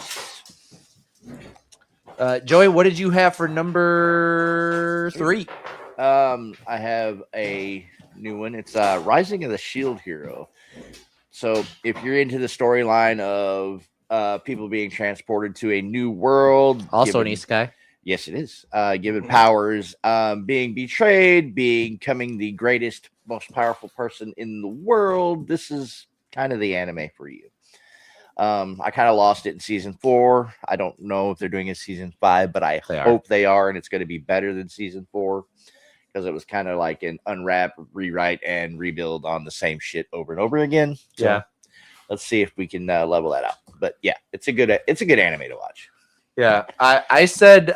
Joey, what did you have for number 3? I have a new one. It's Rising of the Shield Hero. So if you're into the storyline of people being transported to a new world, Also an isekai. Yes, it is. Given powers, being betrayed, becoming the greatest, most powerful person in the world, this is kind of the anime for you. I kind of lost it in season 4. I don't know if they're doing it in season 5, but I hope they are, and it's going to be better than season 4. because it was kind of like an unwrap, rewrite, and rebuild on the same shit over and over again. So Yeah. let's see if we can level that out. But yeah, it's a good anime to watch. Yeah, I said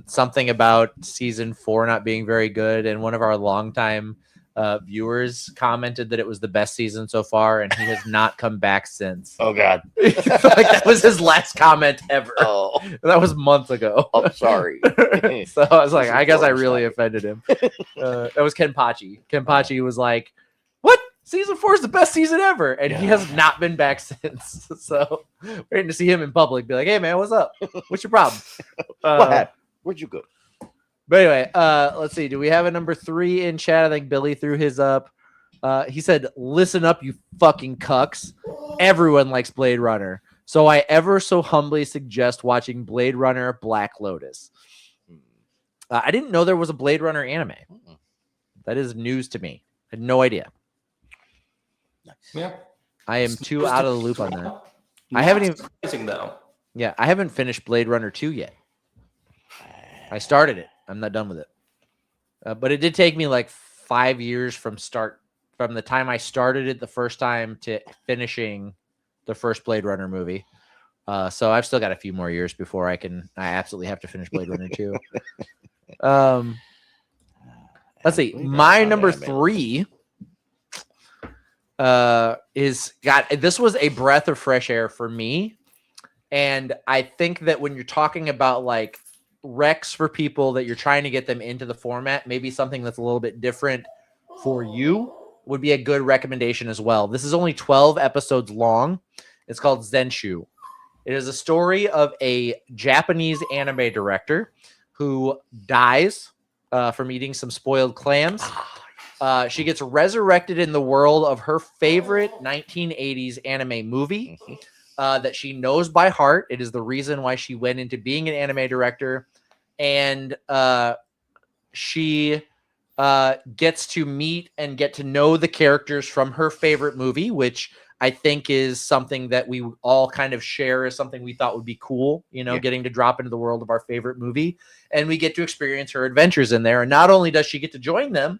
something about season 4 not being very good, and one of our longtime viewers commented that it was the best season so far, and he has not come back since. Oh God, Like that was his last comment ever. oh, That was months ago. I'm sorry. So I was like, Season I guess 4 I was really not offended him. That was Kenpachi. Kenpachi was like, "What? Season 4 is the best season ever," and he has not been back since. So waiting to see him in public, be like, "Hey man, what's up? What's your problem?" What happened? Where'd you go? But anyway, let's see. Do we have a number 3 in chat? I think Billy threw his up. He said, "Listen up, you fucking cucks. Everyone likes Blade Runner. So I ever so humbly suggest watching Blade Runner Black Lotus." I didn't know there was a Blade Runner anime. That is news to me. I had no idea. Yeah. I am too out of the loop on that. Not I haven't even. surprising, though. Yeah, I haven't finished Blade Runner 2 yet. I started it. I'm not done with it. But it did take me like 5 years from the time I started it the first time to finishing the first Blade Runner movie. So I've still got a few more years before I absolutely have to finish Blade Runner 2. Let's see. My number 3 this was a breath of fresh air for me. And I think that when you're talking about like recs for people that you're trying to get them into the format, maybe something that's a little bit different for you would be a good recommendation as well. This is only 12 episodes long. It's called Zenshu. It is a story of a Japanese anime director who dies from eating some spoiled clams. She gets resurrected in the world of her favorite 1980s anime movie that she knows by heart. It is the reason why she went into being an anime director. And she gets to meet and get to know the characters from her favorite movie, which I think is something that we all kind of share as something we thought would be cool, getting to drop into the world of our favorite movie. And we get to experience her adventures in there. And not only does she get to join them,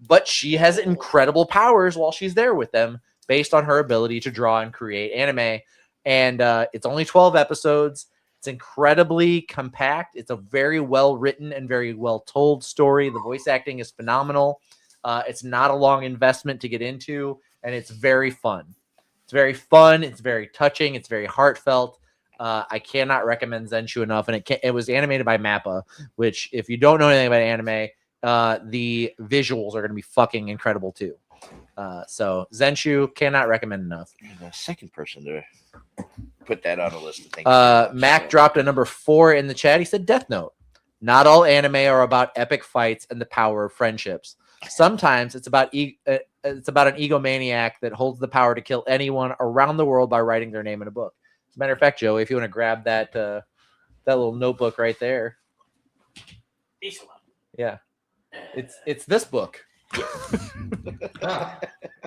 but she has incredible powers while she's there with them based on her ability to draw and create anime. And it's only 12 episodes. It's incredibly compact. It's a very well written and very well told story. The voice acting is phenomenal. It's not a long investment to get into, and it's very fun. It's very fun. It's very touching. It's very heartfelt. I cannot recommend Zenshu enough. And it was animated by Mappa, which if you don't know anything about anime, the visuals are going to be fucking incredible too. So Zenshu, cannot recommend enough. The second person to put that on a list of things. Mac dropped a number 4 in the chat. He said Death Note. Not all anime are about epic fights and the power of friendships. Sometimes it's about an egomaniac that holds the power to kill anyone around the world by writing their name in a book. As a matter of fact, Joey, if you want to grab that little notebook right there. Yeah. It's this book.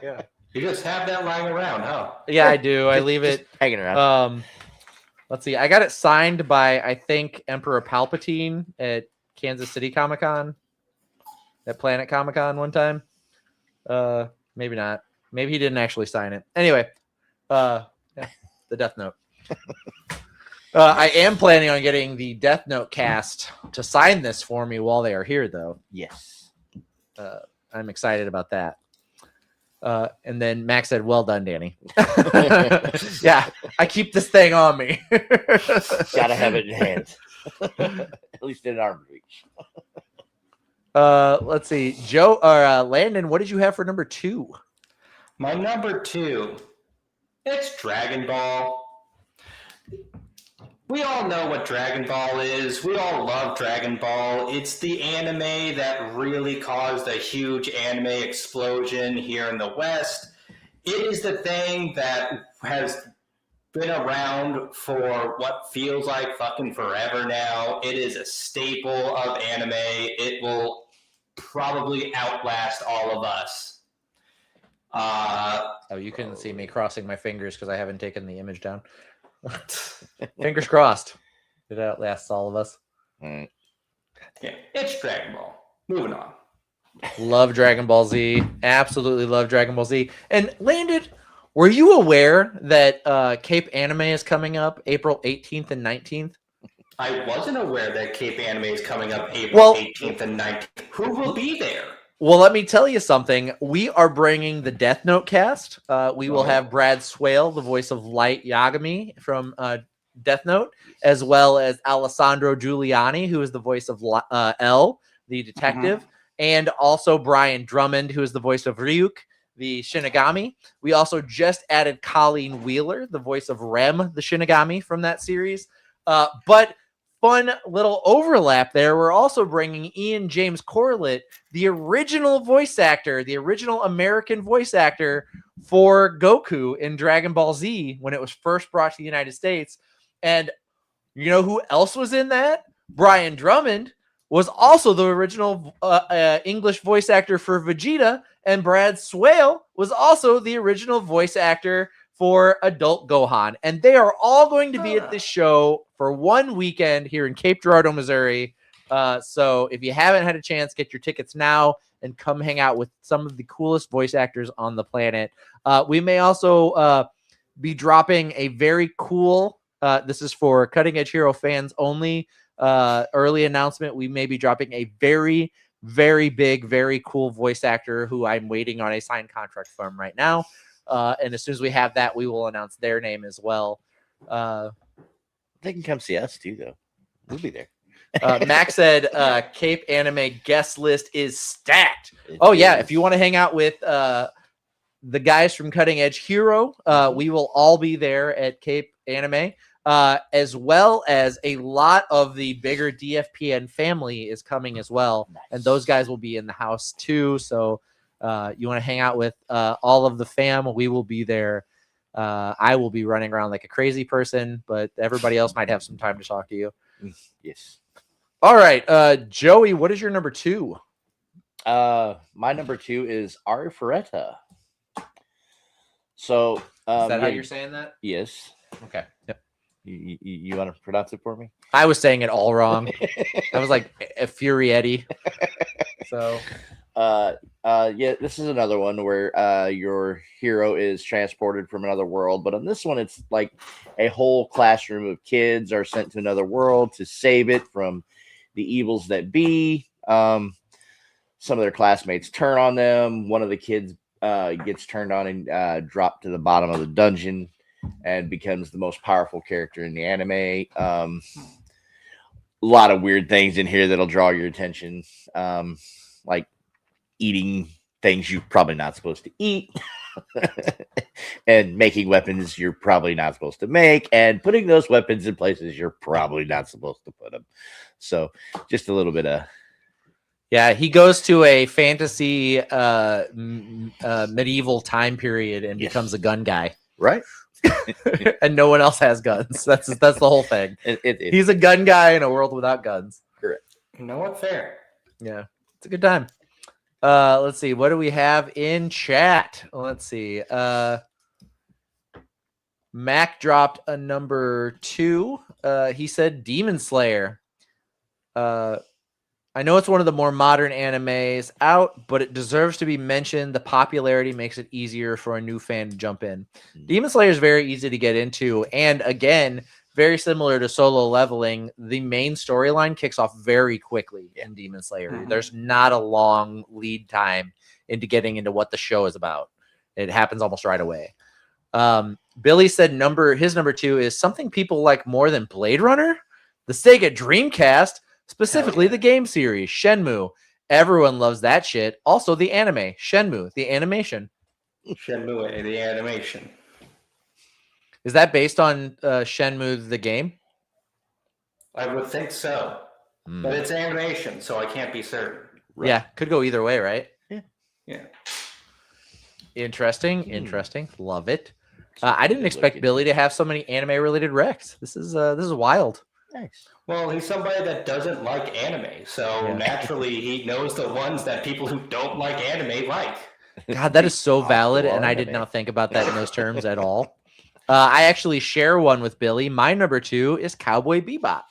Yeah. You just have that lying around, huh? Yeah, I do. I leave it hanging around. Let's see. I got it signed by, I think, Emperor Palpatine at Kansas City Comic-Con, at Planet Comic-Con one time. Maybe not. Maybe he didn't actually sign it. Anyway, the Death Note. I am planning on getting the Death Note cast to sign this for me while they are here, though. Yes. I'm excited about that. And then Max said, "Well done, Danny." Yeah, I keep this thing on me. Gotta have it in hand. At least in arm reach. Let's see. Joe or Landon, what did you have for number 2? My number 2, it's Dragon Ball. We all know what Dragon Ball is. We all love Dragon Ball. It's the anime that really caused a huge anime explosion here in the West. It is the thing that has been around for what feels like fucking forever now. It is a staple of anime. It will probably outlast all of us. You couldn't see me crossing my fingers because I haven't taken the image down. Fingers crossed. It outlasts all of us. Yeah, it's Dragon Ball. Moving on. Love Dragon Ball Z. Absolutely love Dragon Ball Z. And Landon, were you aware that Cape Anime is coming up April 18th and 19th? I wasn't aware that Cape Anime is coming up April Well- 18th and 19th. Who will be there? Well, let me tell you something. We are bringing the Death Note cast. We will have Brad Swale, the voice of Light Yagami from Death Note, as well as Alessandro Giuliani, who is the voice of L, the detective, and also Brian Drummond, who is the voice of Ryuk, the Shinigami. We also just added Colleen Wheeler, the voice of Rem, the Shinigami from that series. But fun little overlap there. We're also bringing Ian James Corlett, the original voice actor, the original American voice actor for Goku in Dragon Ball Z when it was first brought to the United States. And you know who else was in that? Brian Drummond was also the original English voice actor for Vegeta, and Brad Swale was also the original voice actor for Adult Gohan. And they are all going to be at this show for one weekend here in Cape Girardeau, Missouri. So if you haven't had a chance, get your tickets now and come hang out with some of the coolest voice actors on the planet. We may also be dropping a very cool, this is for Cutting Edge Hero fans only, early announcement. We may be dropping a very, very big, very cool voice actor who I'm waiting on a signed contract from right now. And as soon as we have that, we will announce their name as well. They can come see us too, though. We'll be there. Max said Cape Anime guest list is stacked. Yeah. If you want to hang out with the guys from Cutting Edge Hero, we will all be there at Cape Anime, as well as a lot of the bigger DFPN family is coming as well. Nice. And those guys will be in the house too. So you want to hang out with all of the fam, we will be there. I will be running around like a crazy person, but everybody else might have some time to talk to you. Yes. All right, Joey, what is your number 2? My number 2 is Ari Ferretta. So Is that how you're saying that? Yes. Okay. Yep. You want to pronounce it for me? I was saying it all wrong. I was like Furietti. So yeah, this is another one where your hero is transported from another world, but on this one it's like a whole classroom of kids are sent to another world to save it from the evils that be. Some of their classmates turn on them. One of the kids gets turned on and dropped to the bottom of the dungeon and becomes the most powerful character in the anime. A lot of weird things in here that'll draw your attention, like eating things you're probably not supposed to eat and making weapons you're probably not supposed to make and putting those weapons in places you're probably not supposed to put them. So just a little bit of... Yeah, he goes to a fantasy medieval time period and becomes a gun guy. Right. And no one else has guns. That's the whole thing. He's a gun guy in a world without guns. Correct. You know what? Fair. Yeah, it's a good time. Let's see. What do we have in chat? Let's see. Mac dropped a number 2. He said Demon Slayer. I know it's one of the more modern animes out, but it deserves to be mentioned. The popularity makes it easier for a new fan to jump in. Demon Slayer is very easy to get into. And again, very similar to Solo Leveling, the main storyline kicks off very quickly in Demon Slayer. Mm-hmm. There's not a long lead time into getting into what the show is about. It happens almost right away. Billy said his number 2 is something people like more than Blade Runner, the Sega Dreamcast, specifically the game series, Shenmue. Everyone loves that shit. Also the anime, Shenmue, the animation. Shenmue, the animation. Is that based on Shenmue, the game? I would think so. But it's animation, so I can't be certain. Right. Yeah, could go either way, right? Yeah. Interesting. Love it. I didn't expect Billy to have so many anime-related recs. This is wild. Nice. Well, he's somebody that doesn't like anime, so naturally he knows the ones that people who don't like anime like. God, that is so valid, and I did anime. not think about that in those terms at all. I actually share one with Billy. My number 2 is Cowboy Bebop.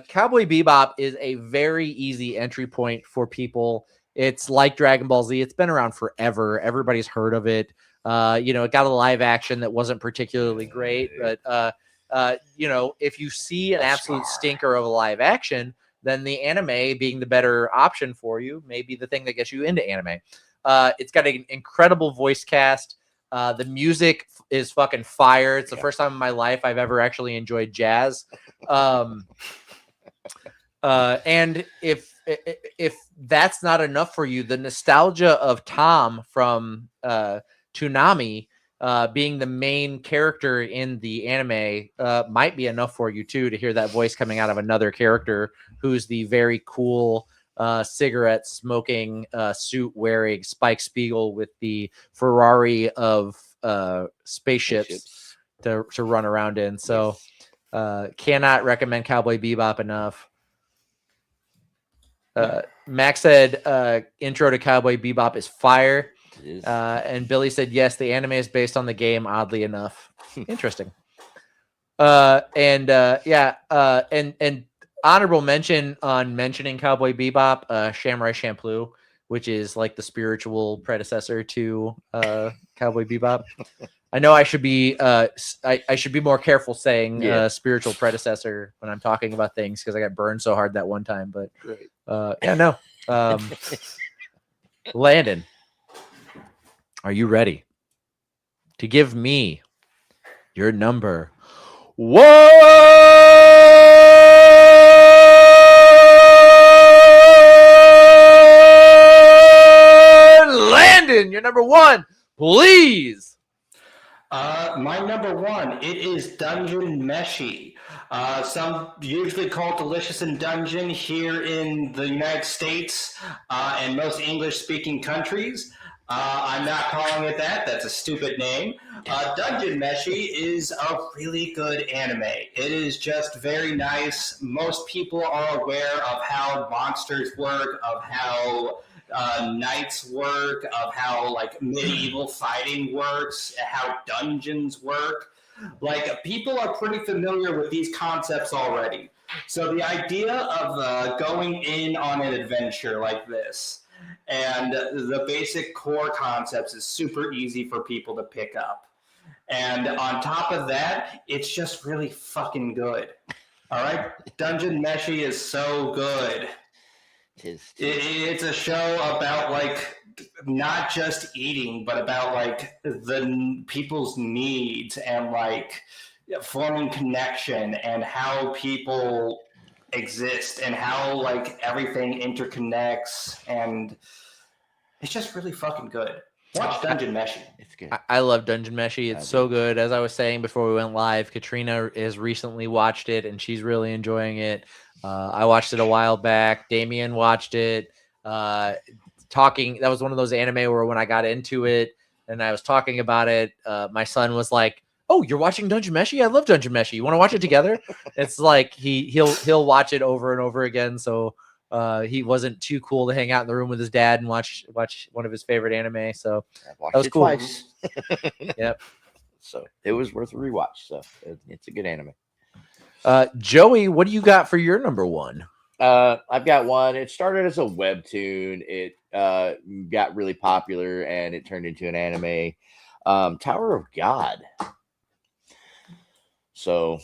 Cowboy Bebop is a very easy entry point for people It's like Dragon Ball Z. It's been around forever. Everybody's heard of it. It got a live action that wasn't particularly great, but if you see an absolute stinker of a live action, then the anime being the better option for you may be the thing that gets you into anime. It's got an incredible voice cast. The music is fucking fire. It's the first time in my life I've ever actually enjoyed jazz. And if that's not enough for you, the nostalgia of Tom from Toonami being the main character in the anime might be enough for you too, to hear that voice coming out of another character who's the very cool cigarette smoking suit wearing Spike Spiegel with the Ferrari of spaceships to run around in. So cannot recommend Cowboy Bebop enough. Max said intro to Cowboy Bebop is fire. And Billy said, yes, the anime is based on the game, oddly enough. Interesting. And honorable mention on mentioning Cowboy Bebop, Samurai Champloo, which is like the spiritual predecessor to Cowboy Bebop. I know I should be I should be more careful saying spiritual predecessor when I'm talking about things, because I got burned so hard that one time. But Landon, are you ready to give me your number one? Landon, your number one, please. My number one, it is Dungeon Meshi. Some usually call it Delicious in Dungeon here in the United States and most English-speaking countries. I'm not calling it that. That's a stupid name. Dungeon Meshi is a really good anime. It is just very nice. Most people are aware of how monsters work, of how knights work, of how like medieval fighting works, how dungeons work. Like, people are pretty familiar with these concepts already. So the idea of going in on an adventure like this and the basic core concepts is super easy for people to pick up. And on top of that, it's just really fucking good. All right? Dungeon Meshi is so good. It's a show about, like, not just eating, but about, like, the people's needs and, like, forming connection and how people exist and how, like, everything interconnects, and it's just really fucking good. Watch Dungeon Meshi. It's good. I love Dungeon Meshi. It's so good. As I was saying before we went live, Katrina has recently watched it and she's really enjoying it. I watched it a while back. Damien watched it. That was one of those anime where when I got into it and I was talking about it, my son was like, "Oh, you're watching Dungeon Meshi? I love Dungeon Meshi. You want to watch it together?" It's like he'll watch it over and over again. So he wasn't too cool to hang out in the room with his dad and watch one of his favorite anime. So that was cool. Twice. Yep. So it was worth a rewatch. So it's a good anime. Joey, what do you got for your number one? I've got one. It started as a webtoon. It got really popular and it turned into an anime. Tower of God. So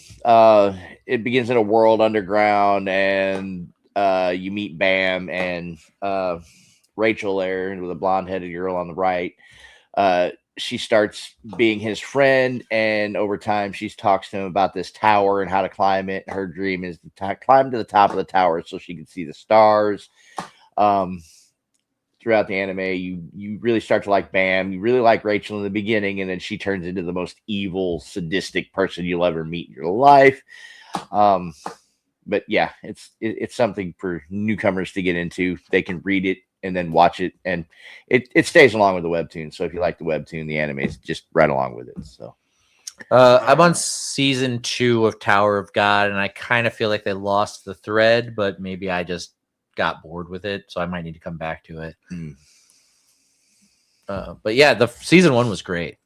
it begins in a world underground, and you meet Bam and Rachel there with a blonde-headed girl on the right. She starts being his friend, and over time she talks to him about this tower and how to climb it. Her dream is to climb to the top of the tower so she can see the stars. Throughout the anime, you really start to like Bam. You really like Rachel in the beginning, and then she turns into the most evil, sadistic person you'll ever meet in your life. But yeah, it's something for newcomers to get into. They can read it and then watch it, and it stays along with the webtoon. So if you like the webtoon, the anime is just right along with it. So I'm on season 2 of Tower of God, and I kind of feel like they lost the thread, but maybe I just got bored with it, so I might need to come back to it. But yeah, the season 1 was great,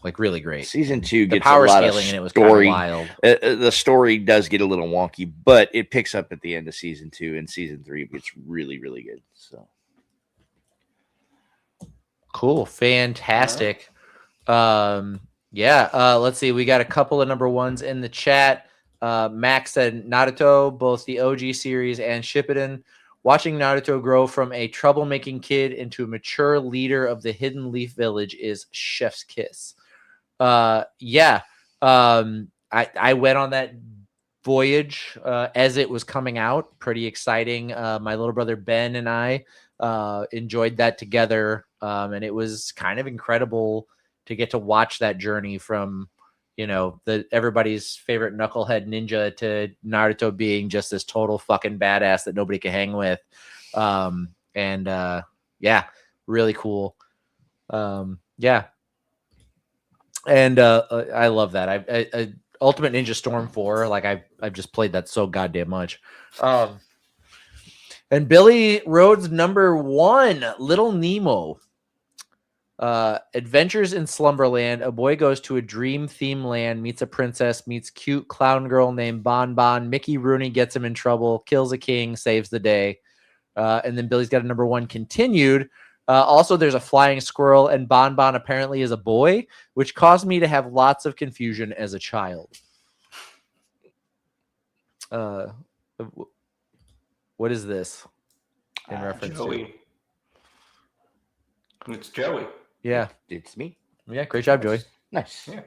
like really great. Season 2 the gets power a lot scaling of in it was story. kind of wild. The story does get a little wonky, but it picks up at the end of season 2, and season 3 gets really, really good. So Cool. Fantastic. Let's see. We got a couple of number ones in the chat. Max said Naruto, both the OG series and Shippuden. Watching Naruto grow from a troublemaking kid into a mature leader of the Hidden Leaf Village is chef's kiss. I went on that voyage as it was coming out. Pretty exciting. My little brother Ben and I enjoyed that together, and it was kind of incredible to get to watch that journey from, everybody's favorite knucklehead ninja to Naruto being just this total fucking badass that nobody can hang with. Really cool. And I love that. I Ultimate Ninja Storm 4, like I've just played that so goddamn much. And Billy Rhodes number 1, Little Nemo. Adventures in Slumberland. A boy goes to a dream theme land, meets a princess, meets cute clown girl named Bon Bon. Mickey Rooney gets him in trouble, kills a king, saves the day. And then Billy's got a number 1 continued. Also, there's a flying squirrel, and Bon Bon apparently is a boy, which caused me to have lots of confusion as a child. What is this in reference Joey. It's Joey. to? Yeah, It's me. yeah, great job, Joey. Nice. Yeah.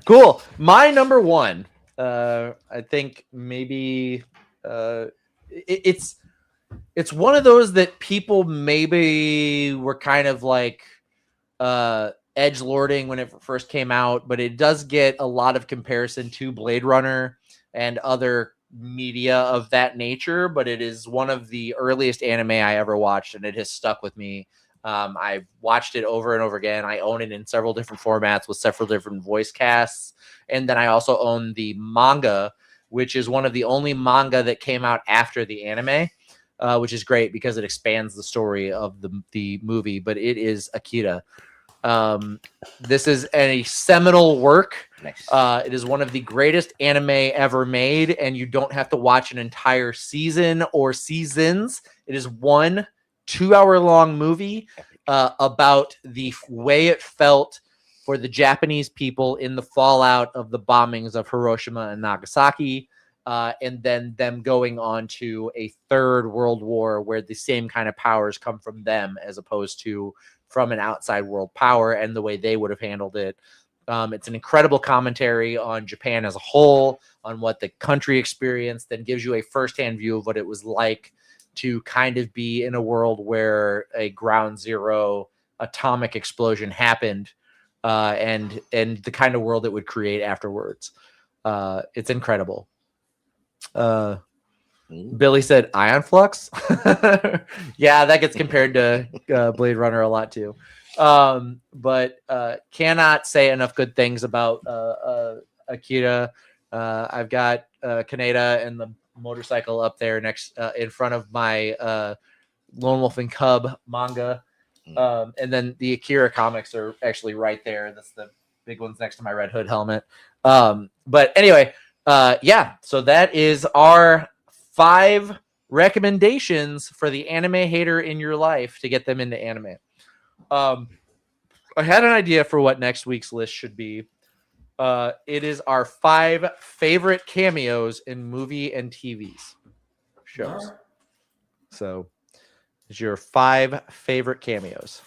Cool. My number 1. I think maybe it's one of those that people maybe were kind of like edge lording when it first came out, but it does get a lot of comparison to Blade Runner and other media of that nature, but it is one of the earliest anime I ever watched, and it has stuck with me. I've watched it over and over again. I own it in several different formats with several different voice casts, and then I also own the manga, which is one of the only manga that came out after the anime, which is great because it expands the story of the movie, but it is Akira. This is a seminal work. Nice. It is one of the greatest anime ever made, and you don't have to watch an entire season or seasons. It is one 2-hour-long movie about the way it felt for the Japanese people in the fallout of the bombings of Hiroshima and Nagasaki, and then them going on to a third world war where the same kind of powers come from them as opposed to from an outside world power, and the way they would have handled it. It's an incredible commentary on Japan as a whole, on what the country experienced, then gives you a firsthand view of what it was like to kind of be in a world where a ground zero atomic explosion happened, and the kind of world it would create afterwards. It's incredible. Billy said Ion Flux. Yeah, that gets compared to Blade Runner a lot too. But cannot say enough good things about Akira. I've got Kaneda and the motorcycle up there next in front of my Lone Wolf and Cub manga. And then the Akira comics are actually right there. That's the big ones next to my Red Hood helmet. But anyway, so that is our 5 recommendations for the anime hater in your life to get them into anime. I had an idea for what next week's list should be. It is our 5 favorite cameos in movie and TV shows. So it's your 5 favorite cameos.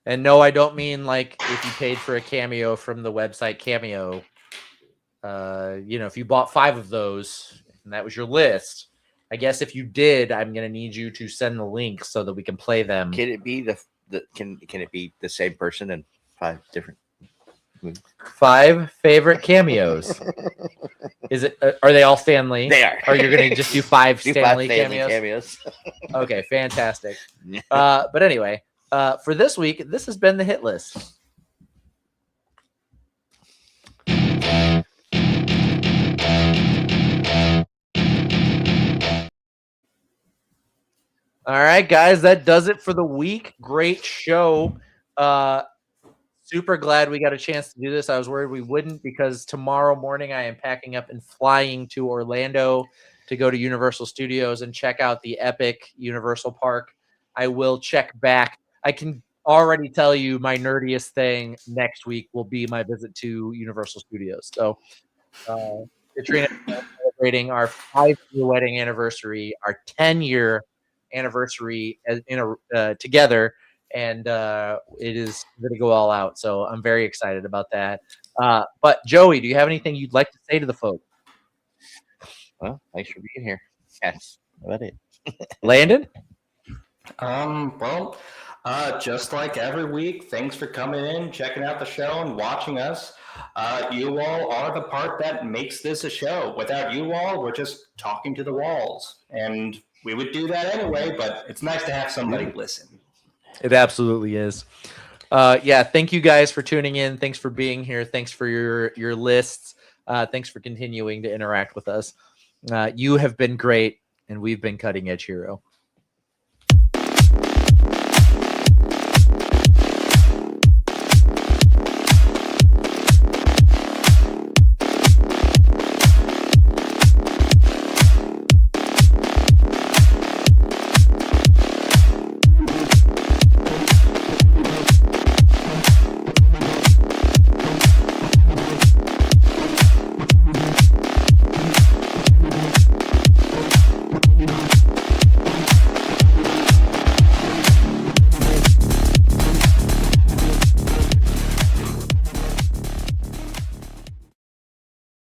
And no, I don't mean like if you paid for a cameo from the website Cameo. If you bought 5 of those and that was your list, I guess if you did, I'm gonna need you to send the link so that we can play them. Can it be can it be the same person in 5 different movies? 5 favorite cameos. Is it? Are they all Stan Lee? They are. Or you're gonna just do 5 Do Stan 5 Lee Stan Lee cameos? cameos. Okay, fantastic. But anyway, for this week, this has been the hit list. All right, guys, that does it for the week. Great show. Super glad we got a chance to do this. I was worried we wouldn't because tomorrow morning I am packing up and flying to Orlando to go to Universal Studios and check out the epic Universal Park. I will check back. I can already tell you my nerdiest thing next week will be my visit to Universal Studios. So, Katrina, celebrating our 5-year wedding anniversary, our 10-year anniversary together, and it is going to go all out. So I'm very excited about that. But Joey, do you have anything you'd like to say to the folks? Well, thanks for being here. That's about it. Landon? Well, just like every week, thanks for coming in, checking out the show, and watching us. You all are the part that makes this a show. Without you all, we're just talking to the walls. And we would do that anyway, but it's nice to have somebody listen. It absolutely is. Yeah, thank you guys for tuning in. Thanks for being here. Thanks for your lists. Thanks for continuing to interact with us. You have been great, and we've been Cutting Edge Hero.